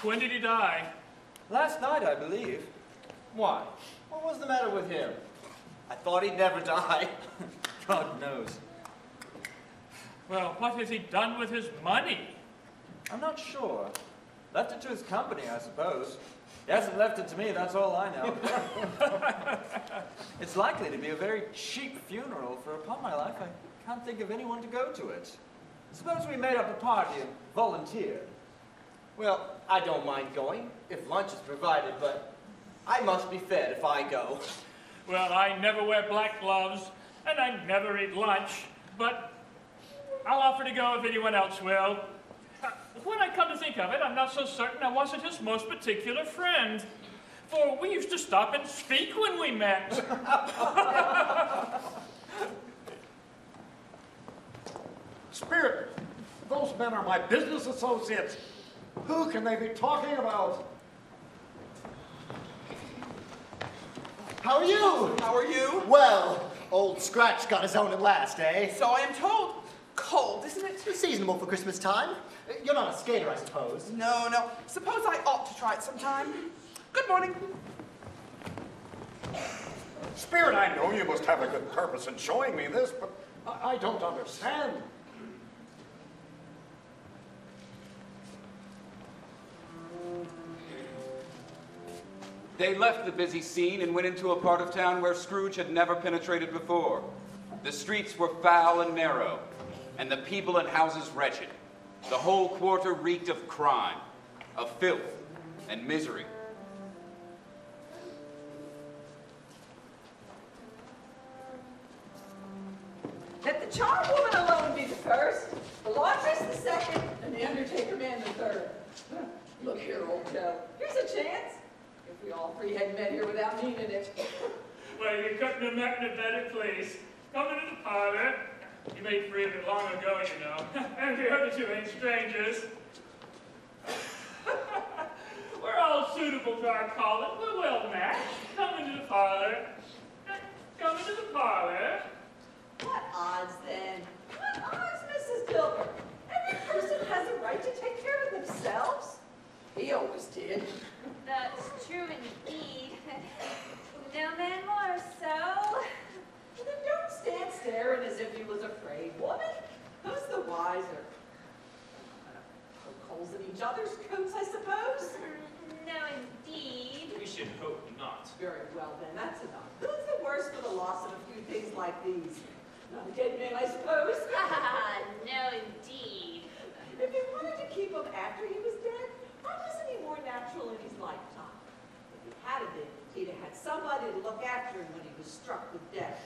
When did he die? Last night, I believe. Why? What was the matter with him? I thought he'd never die. God knows. Well, what has he done with his money? I'm not sure. Left it to his company, I suppose. He hasn't left it to me, that's all I know. It's likely to be a very cheap funeral, for upon my life, I can't think of anyone to go to it. Suppose we made up a party and volunteered. Well, I don't mind going, if lunch is provided, but I must be fed if I go. Well, I never wear black gloves, and I never eat lunch, but I'll offer to go if anyone else will. When I come to think of it, I'm not so certain I wasn't his most particular friend. For we used to stop and speak when we met. Spirit, those men are my business associates. Who can they be talking about? How are you? How are you? Well, old Scratch got his own at last, eh? So I am told. Cold, isn't it? Seasonable for Christmas time. You're not a skater, I suppose. No, no. Suppose I ought to try it sometime. Good morning. Spirit, I know you must have a good purpose in showing me this, but I don't understand. They left the busy scene and went into a part of town where Scrooge had never penetrated before. The streets were foul and narrow, and the people and houses wretched. The whole quarter reeked of crime, of filth, and misery. Let the charwoman alone be the first, the laundress the second, and the undertaker man the third. Look here, old Joe, here's a chance. If we all three had met here without meaning it. Well, you couldn't have met in a better place. Come into the parlor. You made free of it long ago, you know. And the other two ain't strangers. We're all suitable to our calling. We're well matched. Come into the parlor. Come into the parlor. What odds, then? What odds, Mrs. Dilber? Every person has a right to take care of themselves. He he always did. That's true indeed. No man more so. Well, then don't stand staring as if he was afraid, woman. Who's the wiser? Poke holes in each other's coats, I suppose. No, indeed. We should hope not. Very well, then, that's enough. Who's the worse for the loss of a few things like these? Not a dead man, I suppose. No, indeed. If he wanted to keep him after he was dead, why wasn't he more natural in his lifetime? If he had been, he'd have had somebody to look after him when he was struck with death.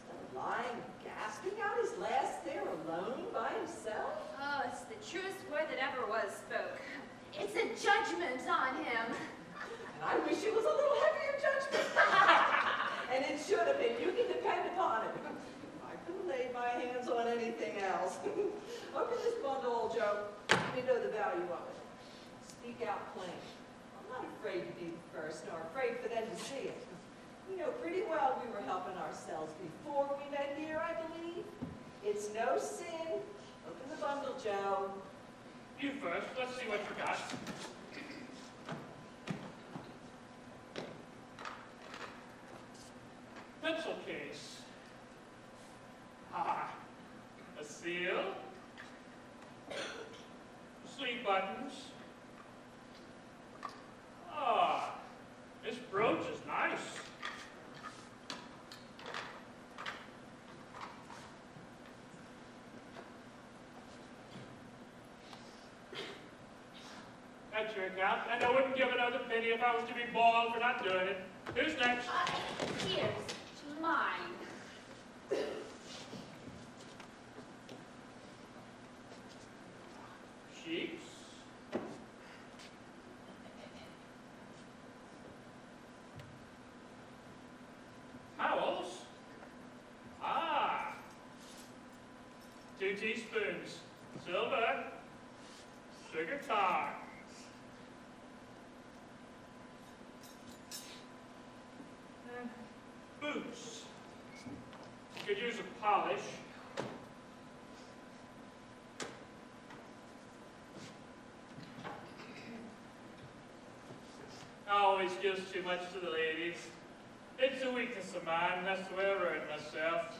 Instead of lying and gasping out his last there alone by himself. Oh, it's the truest word that ever was spoke. It's a judgment on him. And I wish it was a little heavier judgment. And it should have been. You can depend upon it. I couldn't lay my hands on anything else. Open this bundle, old Joe. Let me know the value of it. Speak out plain. I'm not afraid to be the first, nor afraid for them to see it. You know pretty well we were helping ourselves before we met here, I believe. It's no sin. Open the bundle, Joe. You first. Let's see what you got. Pencil case. Ah, a seal. Sleeve buttons. Ah, this brooch is nice. That's your account, and I wouldn't give another penny if I was to be bald for not doing it. Who's next? Here's mine. Sheets. Towels. Ah. 2 teaspoons. Silver. Sugar tar. Boots. You could use a polish. Always gives too much to the ladies. It's a weakness of mine, that's the way I ruined myself.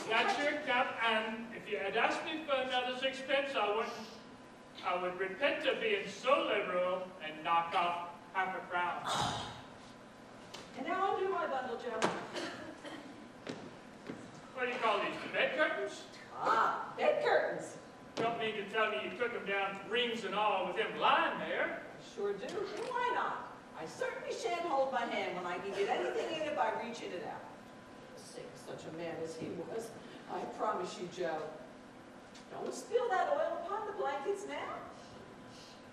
That's your cup, and if you had asked me for another 6pence, I would repent of being so liberal and knock off half a crown. And now undo my bundle, Joe. What do you call these, the bed curtains? Ah, bed curtains. Don't mean to tell me you took them down, rings and all, with him lying there. Sure do. And why not? I certainly shan't hold my hand when I can get anything in it by reaching it out. For the sake of such a man as he was, I promise you, Joe. Don't spill that oil upon the blankets now.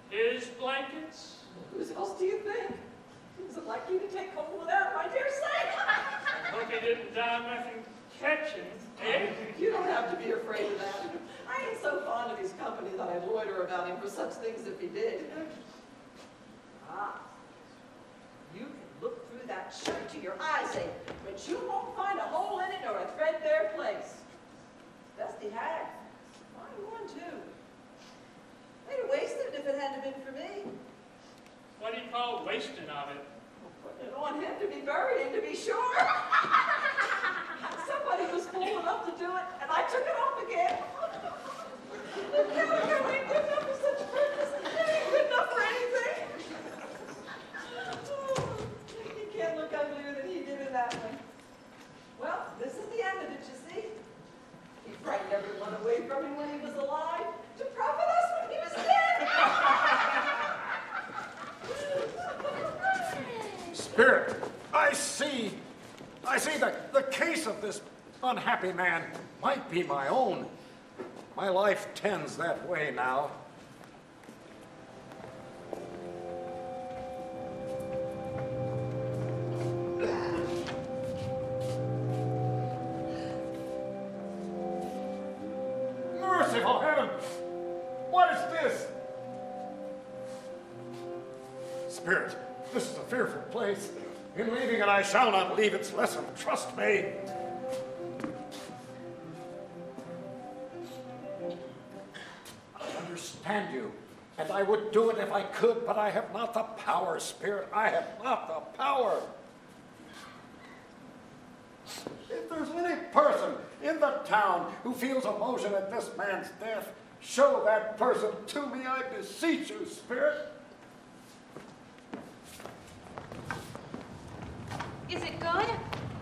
His blankets? Whose else do you think? Is it like you to take home without, my dear say? I hope he didn't die nothing catching, eh? You don't have to be afraid of that. I ain't so fond of his company that I'd loiter about him for such things if he did. Ah, you can look through that shirt till your eyes ache, but you won't find a hole in it nor a threadbare place. Best he had. Mine one, too. They'd have wasted it if it hadn't been for me. What do you call wasting of it? Putting it on him to be buried in, to be sure. Somebody was fool enough to do it, and I took it off again. The calico ain't good enough for such a purpose. It ain't good enough for anything. He can't look uglier than he did in that one. Well, this is the end of it, you see. He frightened everyone away from him when he was alive, to profit us when he was dead. Spirit, I see that the case of this unhappy man might be my own. My life tends that way now. Merciful heaven! What is this? Spirit, this is a fearful place. In leaving it, I shall not leave its lesson. Trust me. I understand you, And I would do it if I could, but I have not the power, Spirit. I have not the power. If there's any person in the town who feels emotion at this man's death, show that person to me, I beseech you, Spirit. Is it good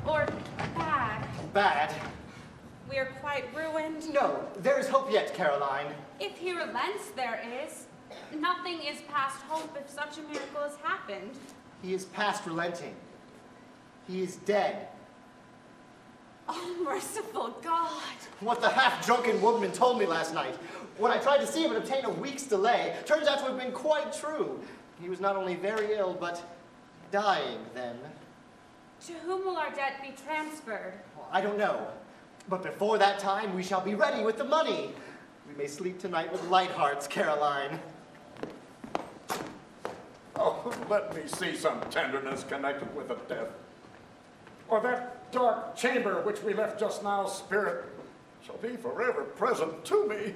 or bad? Bad? We're quite ruined. No, there is hope yet, Caroline. If he relents, there is. Nothing is past hope if such a miracle has happened. He is past relenting. He is dead. Oh, merciful God. What the half-drunken woman told me last night, when I tried to see him and obtain a week's delay, turns out to have been quite true. He was not only very ill, but dying then. To whom will our debt be transferred? Well, I don't know. But before that time, we shall be ready with the money. We may sleep tonight with light hearts, Caroline. Oh, let me see some tenderness connected with the death. Or that dark chamber which we left just now, Spirit, shall be forever present to me.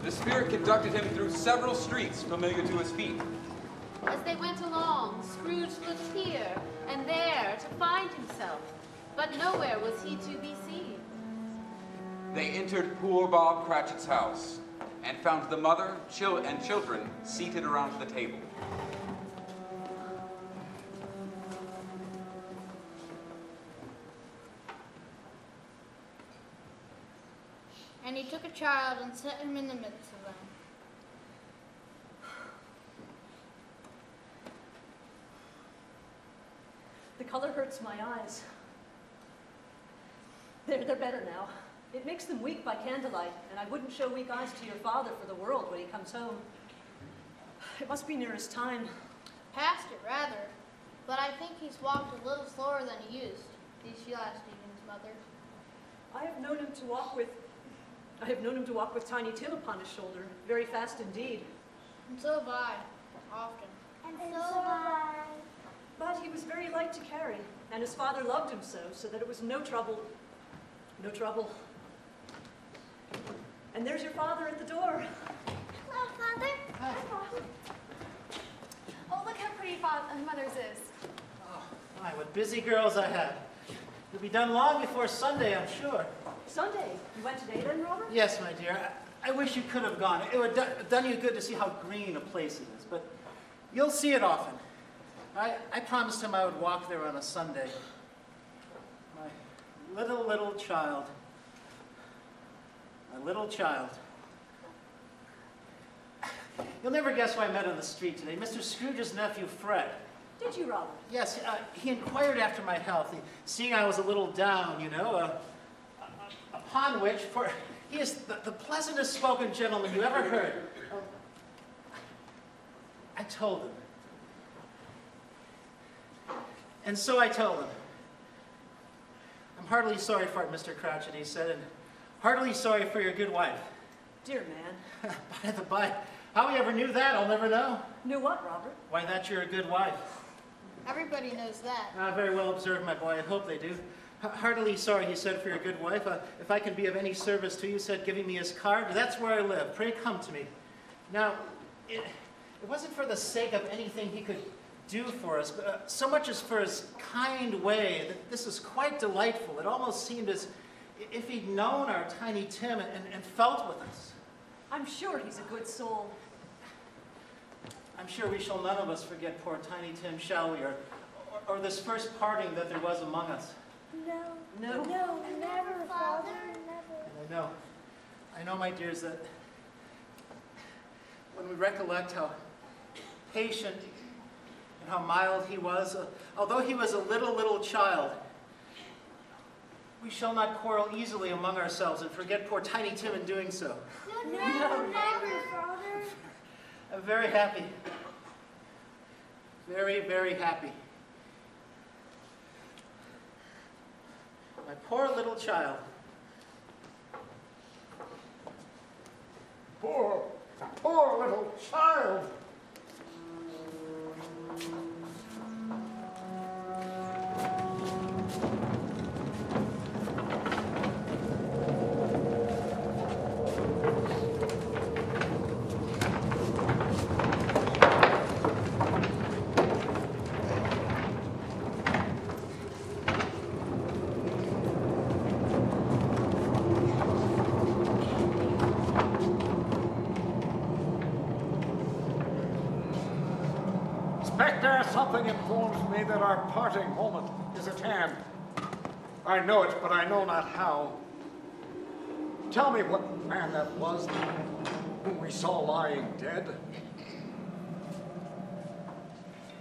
The Spirit conducted him through several streets familiar to his feet. As they went along, Scrooge looked here and there to find himself, but nowhere was he to be seen. They entered poor Bob Cratchit's house and found the mother and children seated around the table. And he took a child and set him in the midst of them. The color hurts my eyes. They're better now. It makes them weak by candlelight, and I wouldn't show weak eyes to your father for the world when he comes home. It must be near his time. Past it, rather. But I think he's walked a little slower than he used these last evenings, Mother. I have known him to walk with Tiny Tim upon his shoulder, very fast indeed. And so have I, often. And so have I. But he was very light to carry, and his father loved him so that it was no trouble. No trouble. And there's your father at the door. Hello, Father. Hi. Oh, look how pretty Mother's is. Oh, my, what busy girls I have. You'll be done long before Sunday, I'm sure. Sunday? You went today then, Robert? Yes, my dear. I wish you could have gone. It would have done you good to see how green a place it is, but you'll see it often. I promised him I would walk there on a Sunday. My little child. My little child. You'll never guess who I met on the street today. Mr. Scrooge's nephew, Fred. Did you, Robert? Yes, he inquired after my health, seeing I was a little down, you know, upon which, for he is the pleasantest spoken gentleman you ever heard. I told him. And so I told him. I'm heartily sorry for it, Mr. Cratchit, he said, and heartily sorry for your good wife. Dear man. By the by, how he ever knew that, I'll never know. Knew what, Robert? Why, that you're a good wife. Everybody knows that. Very well observed, my boy. I hope they do. Heartily sorry, he said, for your good wife. If I can be of any service to you, he said, giving me his card. That's where I live. Pray come to me. Now, it wasn't for the sake of anything he could do for us, but so much as for his kind way. This is quite delightful. It almost seemed as if he'd known our Tiny Tim and felt with us. I'm sure he's a good soul. I'm sure we shall none of us forget poor Tiny Tim, shall we? Or this first parting that there was among us. No. No? No, never, Father, never. And I know, my dears, that when we recollect how patient and how mild he was, although he was a little child, we shall not quarrel easily among ourselves and forget poor Tiny Tim in doing so. No, never, Father. I'm very happy. Very, very happy. My poor little child. 12. Spectre, something informs me that our parting moment is at hand. I know it, but I know not how. Tell me what man that was whom we saw lying dead.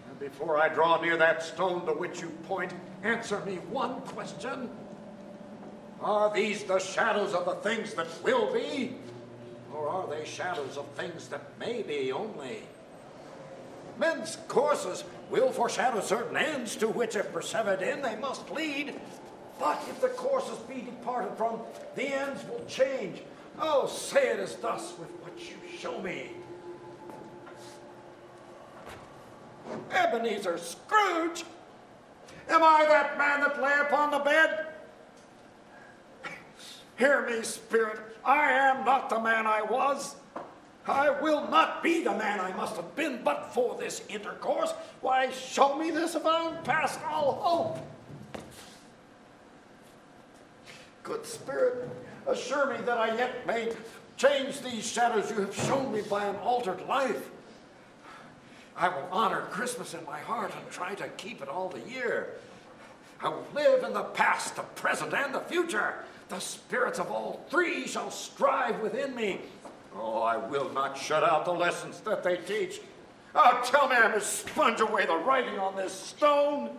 And before I draw near that stone to which you point, answer me one question. Are these the shadows of the things that will be? Or are they shadows of things that may be only? Men's courses will foreshadow certain ends to which, if persevered in, they must lead. But if the courses be departed from, the ends will change. Oh, say it is thus with what you show me. Ebenezer Scrooge! Am I that man that lay upon the bed? Hear me, spirit. I am not the man I was. I will not be the man I must have been but for this intercourse. Why, show me this if I'm past all hope. Good spirit, assure me that I yet may change these shadows you have shown me by an altered life. I will honor Christmas in my heart and try to keep it all the year. I will live in the past, the present, and the future. The spirits of all three shall strive within me. Oh, I will not shut out the lessons that they teach. Oh, tell me I must sponge away the writing on this stone.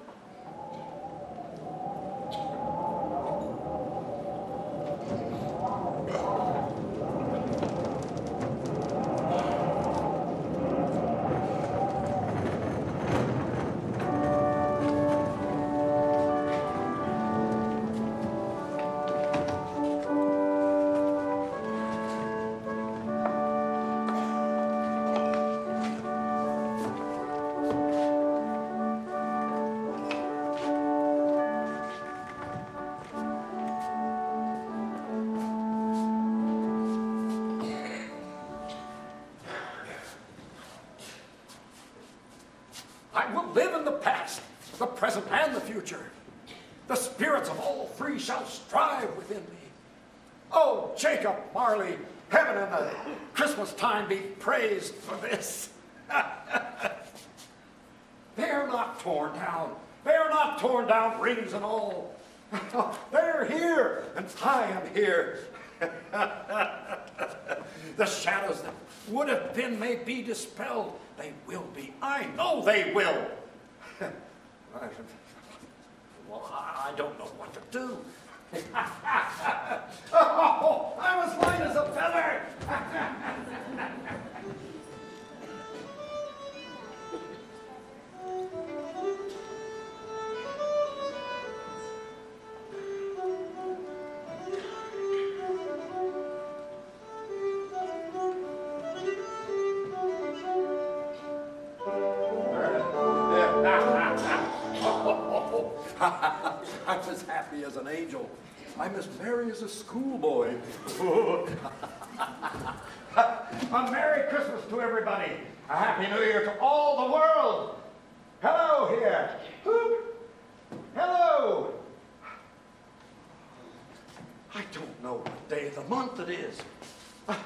I will live in the past, the present, and the future. The spirits of all three shall strive within me. Oh, Jacob Marley, heaven and the Christmas time be praised for this. They are not torn down. They are not torn down, rings and all. They're here, and I am here. The shadows that would have been may be dispelled. They will be. I know they will. Well, I don't know what to do. Oh, I'm as light as a feather. I'm as happy as an angel. I'm as merry as a schoolboy. A Merry Christmas to everybody. A Happy New Year to all the world. Hello here. Whoop. Hello. I don't know what day of the month it is. I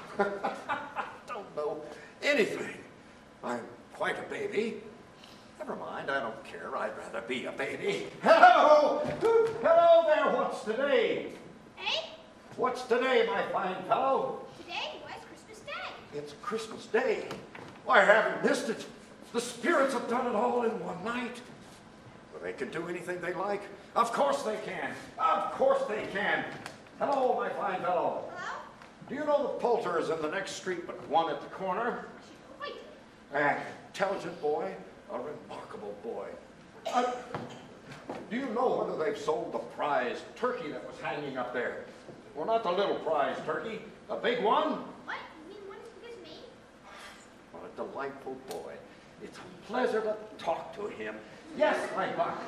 don't know anything. I'm quite a baby. Never mind, I don't care. I'd rather be a baby. Hello! Hello there, what's today? Eh? What's today, my fine fellow? Today was Christmas Day. It's Christmas Day. I haven't missed it. The spirits have done it all in one night. Well, they can do anything they like. Of course they can. Of course they can. Hello, my fine fellow. Hello? Do you know the Poulter is in the next street but one at the corner? Wait. An intelligent boy. A remarkable boy. Do you know whether they've sold the prize turkey that was hanging up there? Well, not the little prize turkey, the big one. What? You mean one as big as me? Well, it delights delightful boy. It's a pleasure to talk to him. Yes, my buck.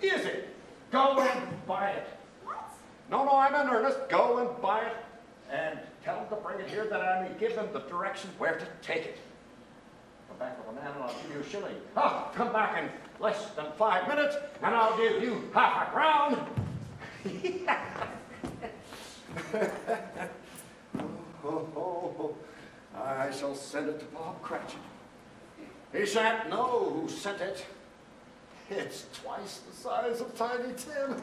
Is it? Go and buy it. What? No, I'm in earnest. Go and buy it. And tell him to bring it here that I may give him the direction where to take it. Come back with a man and I'll give you a shilling. Come back in less than 5 minutes and I'll give you half a crown. I shall send it to Bob Cratchit. He shan't know who sent it. It's twice the size of Tiny Tim.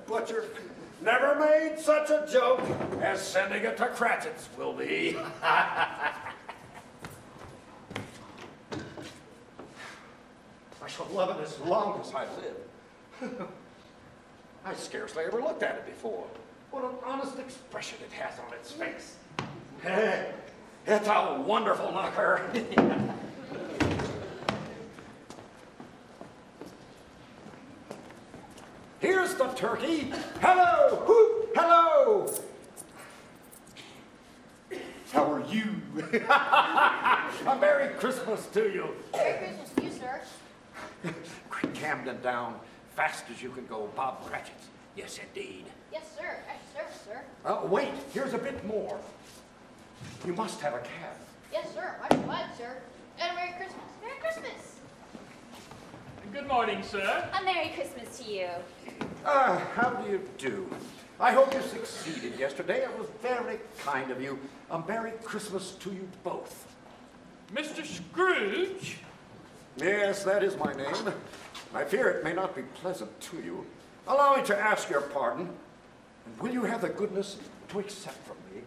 Butcher never made such a joke as sending it to Cratchit's will be. I shall love it as long as I live. I scarcely ever looked at it before. What an honest expression it has on its face. It's a wonderful knocker. Here's the turkey. Hello! Whoop! Hello! How are you? A Merry Christmas to you. Merry Christmas to you, sir. Quick, Camden down, fast as you can go, Bob Cratchit's. Yes, indeed. Yes, sir. Yes, sir. Wait, here's a bit more. You must have a cab. Yes, sir. I'm glad, sir. And a Merry Christmas. Merry Christmas. Good morning, sir. A Merry Christmas to you. How do you do? I hope you succeeded yesterday. It was very kind of you. A Merry Christmas to you both. Mr. Scrooge? Yes, that is my name. I fear it may not be pleasant to you. Allow me to ask your pardon. Will you have the goodness to accept from me?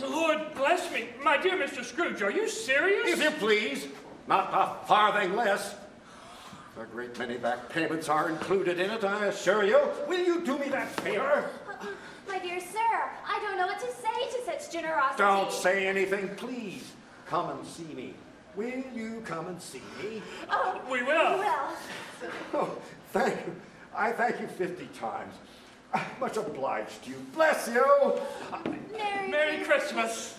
Lord bless me. My dear Mr. Scrooge, are you serious? If you please. Not a farthing less. A great many back payments are included in it, I assure you. Will you do me that favor? My dear sir, I don't know what to say to such generosity. Don't say anything, please. Come and see me. Will you come and see me? Oh, we will. We will. Oh, thank you. I thank you 50 times. I'm much obliged to you. Bless you. Merry Christmas.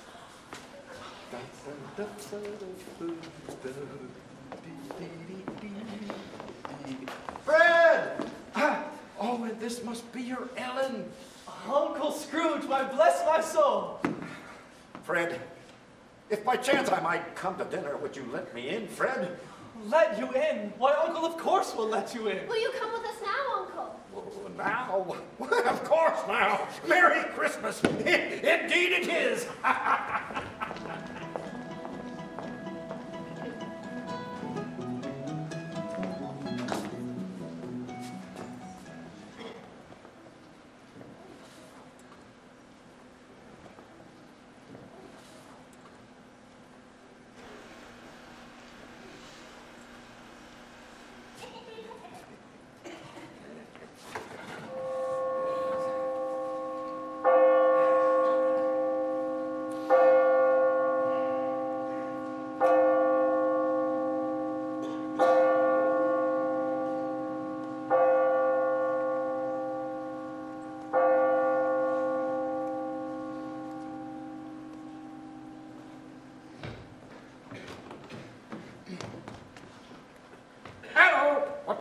Fred! Oh, and this must be your Ellen. Uncle Scrooge, bless my soul. Fred, if by chance I might come to dinner, would you let me in, Fred? Let you in? Why, Uncle, of course we'll let you in. Will you come with us now, Uncle? Oh, now? Of course now. Merry Christmas. Indeed it is.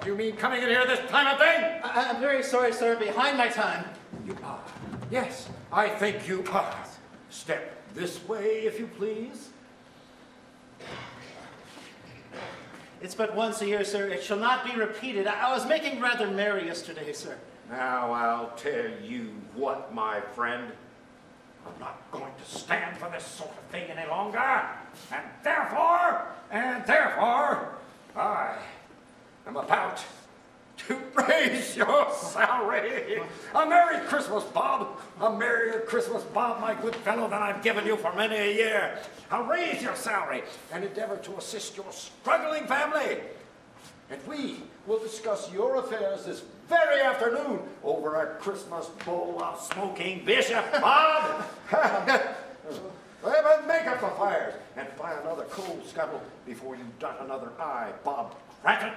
Do you mean coming in here this time of day? I'm very sorry, sir. Behind my time. You are. Yes, I think you are. Step this way, if you please. It's but once a year, sir. It shall not be repeated. I was making rather merry yesterday, sir. Now, I'll tell you what, my friend. I'm not going to stand for this sort of thing any longer. And therefore, I am about to raise your salary. A Merry Christmas, Bob. A Merrier Christmas, Bob, my good fellow, than I've given you for many a year. I'll raise your salary and endeavor to assist your struggling family. And we will discuss your affairs this very afternoon over a Christmas bowl of smoking bishop, Bob. Make up the fires and find another coal scuttle before you dot another I, Bob Cratchit.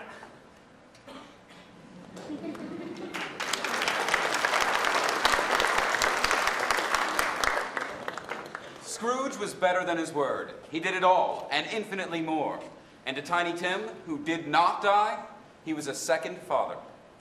Scrooge was better than his word. He did it all, and infinitely more. And to Tiny Tim, who did not die, he was a second father.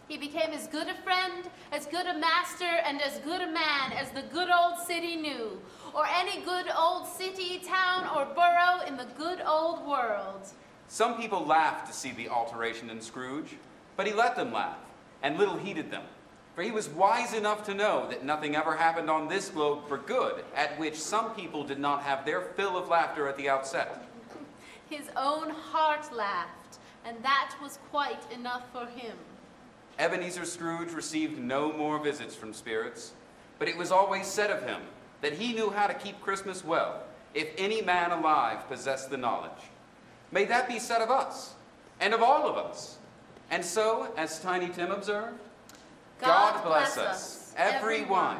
He became as good a friend, as good a master, and as good a man as the good old city knew, or any good old city, town, or borough in the good old world. Some people laughed to see the alteration in Scrooge, but he let them laugh, and little heeded them. For he was wise enough to know that nothing ever happened on this globe for good, at which some people did not have their fill of laughter at the outset. His own heart laughed, and that was quite enough for him. Ebenezer Scrooge received no more visits from spirits, but it was always said of him that he knew how to keep Christmas well, if any man alive possessed the knowledge. May that be said of us, and of all of us. And so, as Tiny Tim observed, God bless us, everyone.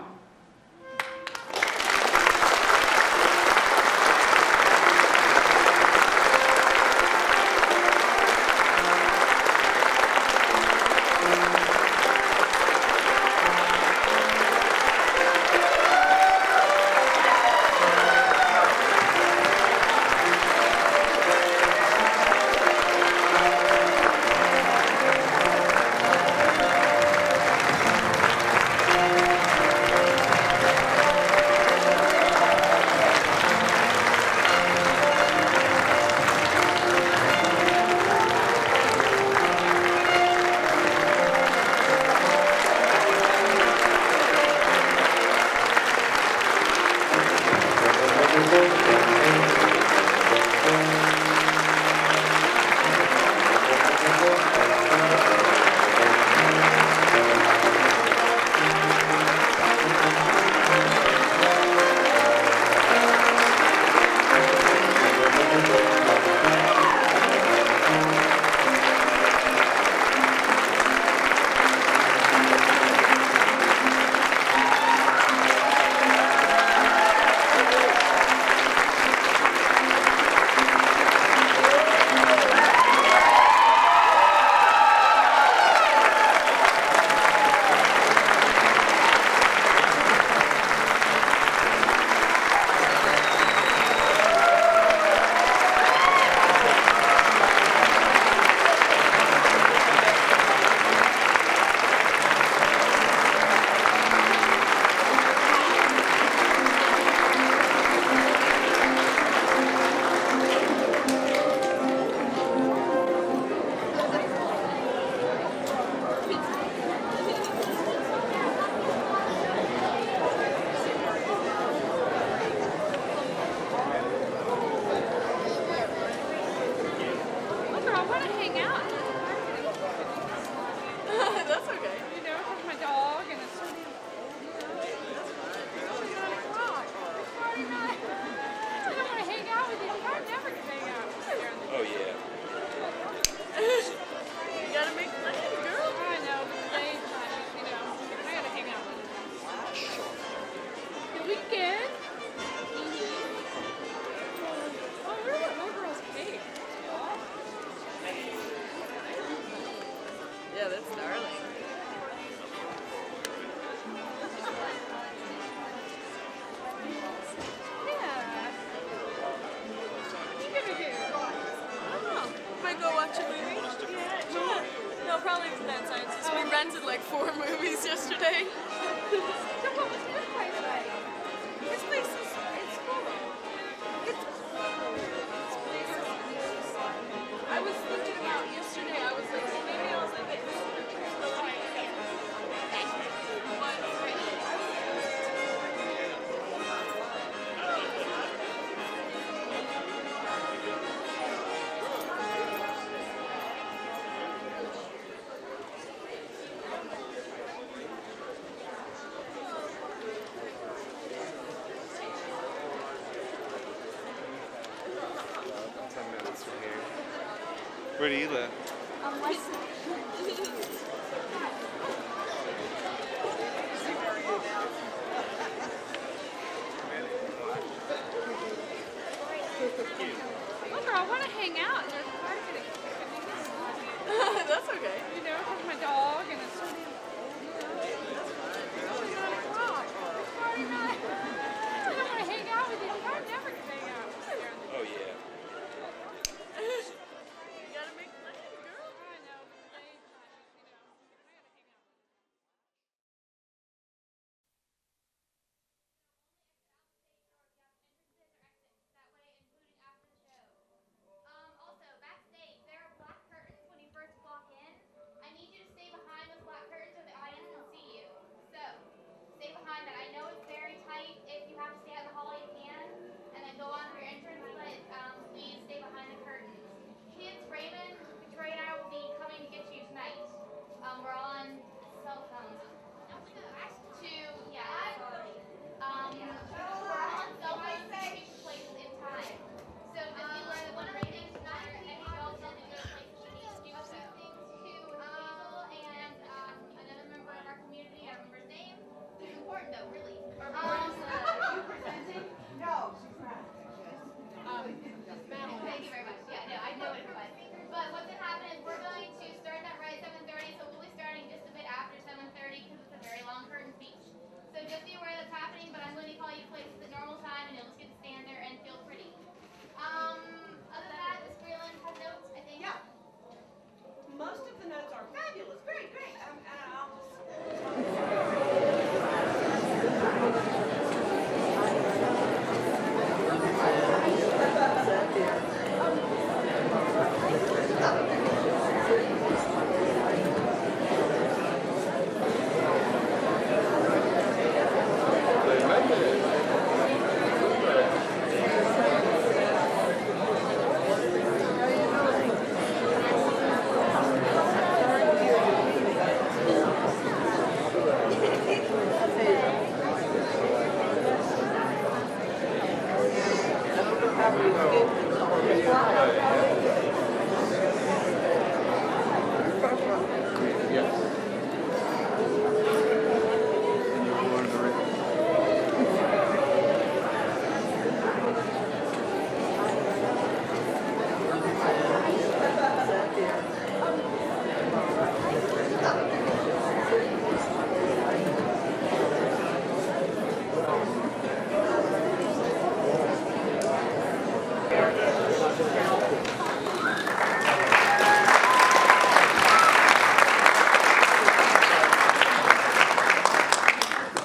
Where do you live? West. Look, I want to hang out. And there's a party getting That's okay. You know, with my dog and it's Friday night. I don't want to hang out with you.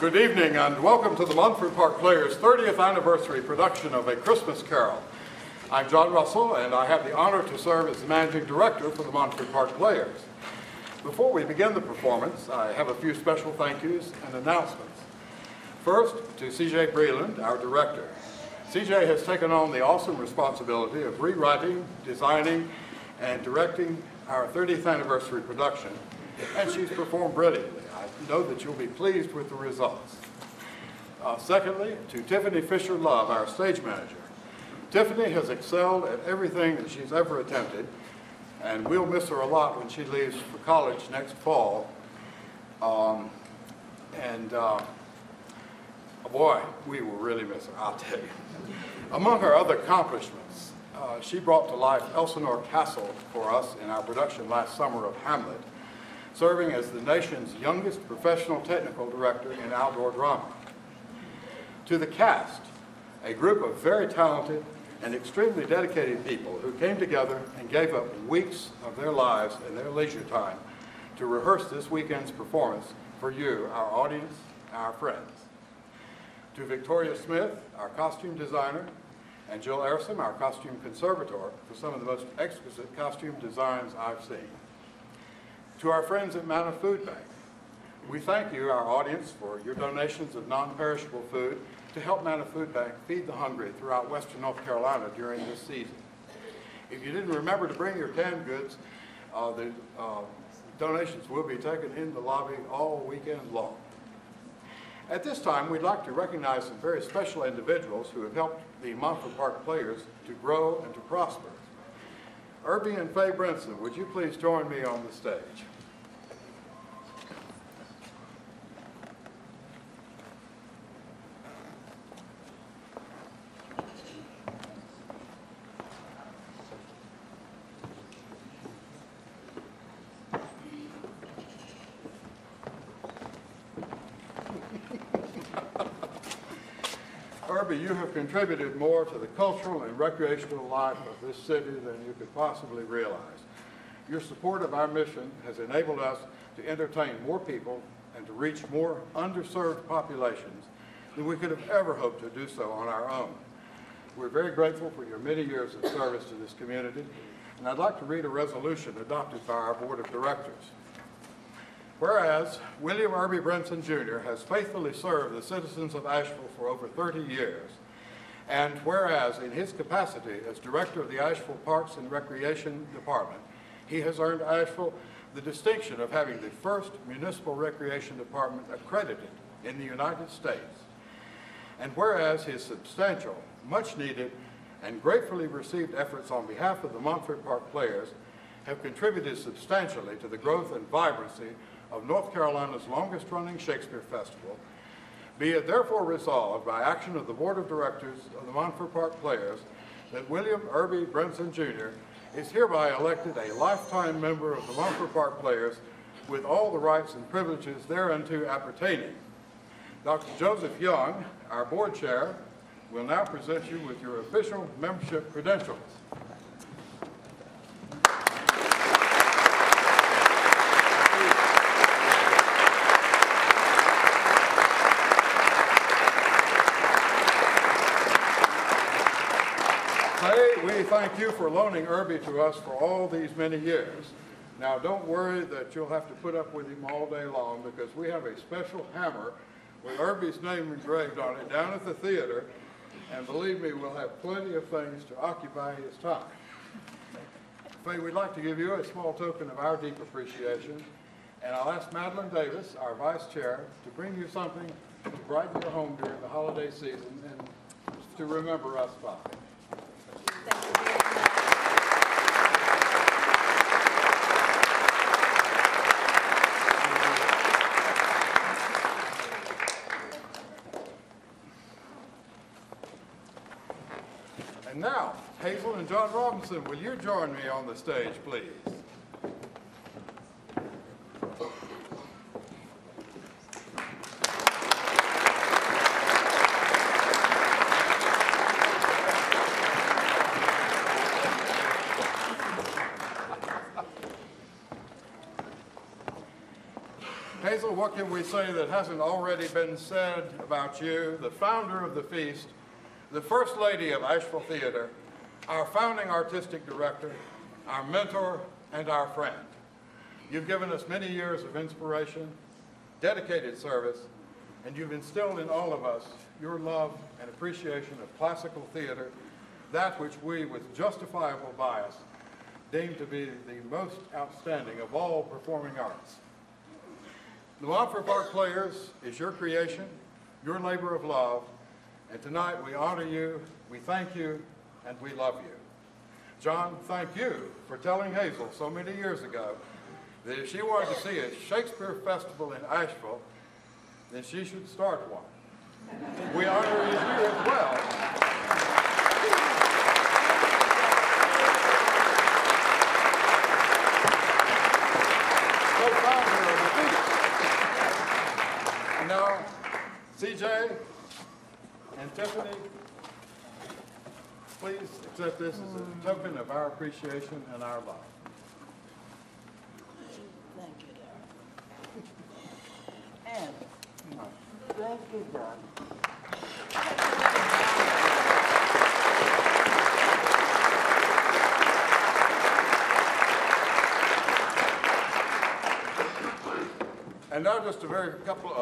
Good evening and welcome to the Montford Park Players' 30th anniversary production of A Christmas Carol. I'm John Russell and I have the honor to serve as the managing director for the Montford Park Players. Before we begin the performance, I have a few special thank yous and announcements. First, to C.J. Breland, our director. C.J. has taken on the awesome responsibility of rewriting, designing, and directing our 30th anniversary production, and she's performed brilliantly. I know that you'll be pleased with the results. Secondly, to Tiffany Fisher-Love, our stage manager. Tiffany has excelled at everything that she's ever attempted, and we'll miss her a lot when she leaves for college next fall. Boy, we will really miss her, I'll tell you. Among her other accomplishments, she brought to life Elsinore Castle for us in our production last summer of Hamlet, serving as the nation's youngest professional technical director in outdoor drama. To the cast, a group of very talented and extremely dedicated people who came together and gave up weeks of their lives and their leisure time to rehearse this weekend's performance for you, our audience, our friends. To Victoria Smith, our costume designer, and Jill Ersom, our costume conservator, for some of the most exquisite costume designs I've seen. To our friends at Manna Food Bank, we thank you, our audience, for your donations of non-perishable food to help Manna Food Bank feed the hungry throughout western North Carolina during this season. If you didn't remember to bring your canned goods, the donations will be taken in the lobby all weekend long. At this time, we'd like to recognize some very special individuals who have helped the Montford Park Players to grow and to prosper. Irby and Faye Brinson, would you please join me on the stage? Irby, you have contributed more to the cultural and recreational life of this city than you could possibly realize. Your support of our mission has enabled us to entertain more people and to reach more underserved populations than we could have ever hoped to do so on our own. We're very grateful for your many years of service to this community, and I'd like to read a resolution adopted by our Board of Directors. Whereas William Irby Brinson Jr. has faithfully served the citizens of Asheville for over 30 years, and whereas in his capacity as Director of the Asheville Parks and Recreation Department, he has earned Asheville the distinction of having the first municipal recreation department accredited in the United States, and whereas his substantial, much needed, and gratefully received efforts on behalf of the Montford Park Players have contributed substantially to the growth and vibrancy of North Carolina's longest-running Shakespeare Festival, be it therefore resolved by action of the Board of Directors of the Montford Park Players that William Irby Brinson Jr. is hereby elected a lifetime member of the Montford Park Players with all the rights and privileges thereunto appertaining. Dr. Joseph Young, our board chair, will now present you with your official membership credentials. We thank you for loaning Irby to us for all these many years. Now, don't worry that you'll have to put up with him all day long, because we have a special hammer with Irby's name engraved on it down at the theater, and believe me, we'll have plenty of things to occupy his time. Faye, we'd like to give you a small token of our deep appreciation, and I'll ask Madeline Davis, our vice chair, to bring you something to brighten your home during the holiday season and to remember us by. Thank you very much. And now, Hazel and John Robinson, will you join me on the stage, please? Hazel, what can we say that hasn't already been said about you, the founder of the feast, the First Lady of Asheville Theater, our founding artistic director, our mentor, and our friend. You've given us many years of inspiration, dedicated service, and you've instilled in all of us your love and appreciation of classical theater, that which we, with justifiable bias, deem to be the most outstanding of all performing arts. The Montford Park Players is your creation, your labor of love, and tonight we honor you, we thank you, and we love you. John, thank you for telling Hazel so many years ago that if she wanted to see a Shakespeare festival in Asheville, then she should start one. We honor you as well. Co-founder of the feast. And now, CJ and Tiffany, please accept this as a token of our appreciation and our love. Thank you, Darren. And thank you, Don. And now just a couple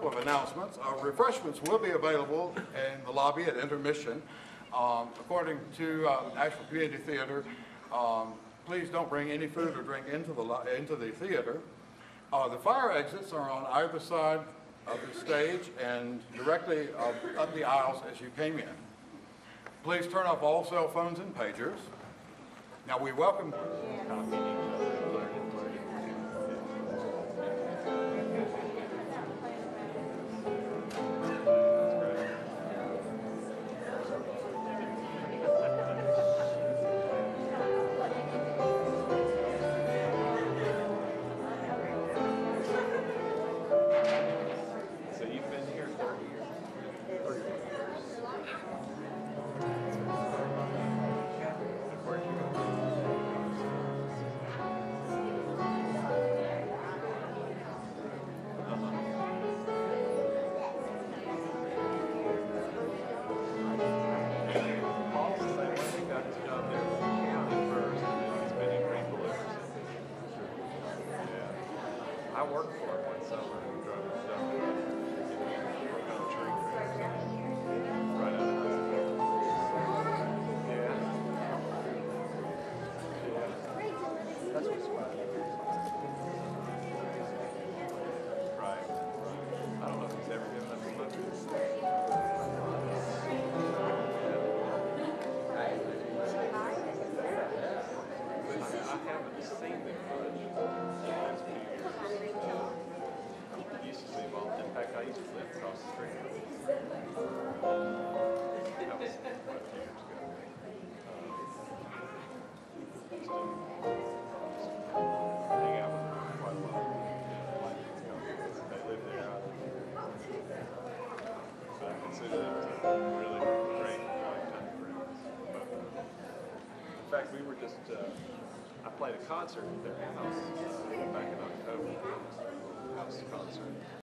of announcements. Refreshments will be available in the lobby at intermission. According to Asheville Community Theater, please don't bring any food or drink into the theater. The fire exits are on either side of the stage and directly up the aisles as you came in. Please turn off all cell phones and pagers. Now we welcome. I played a concert at their house back in October. House concert.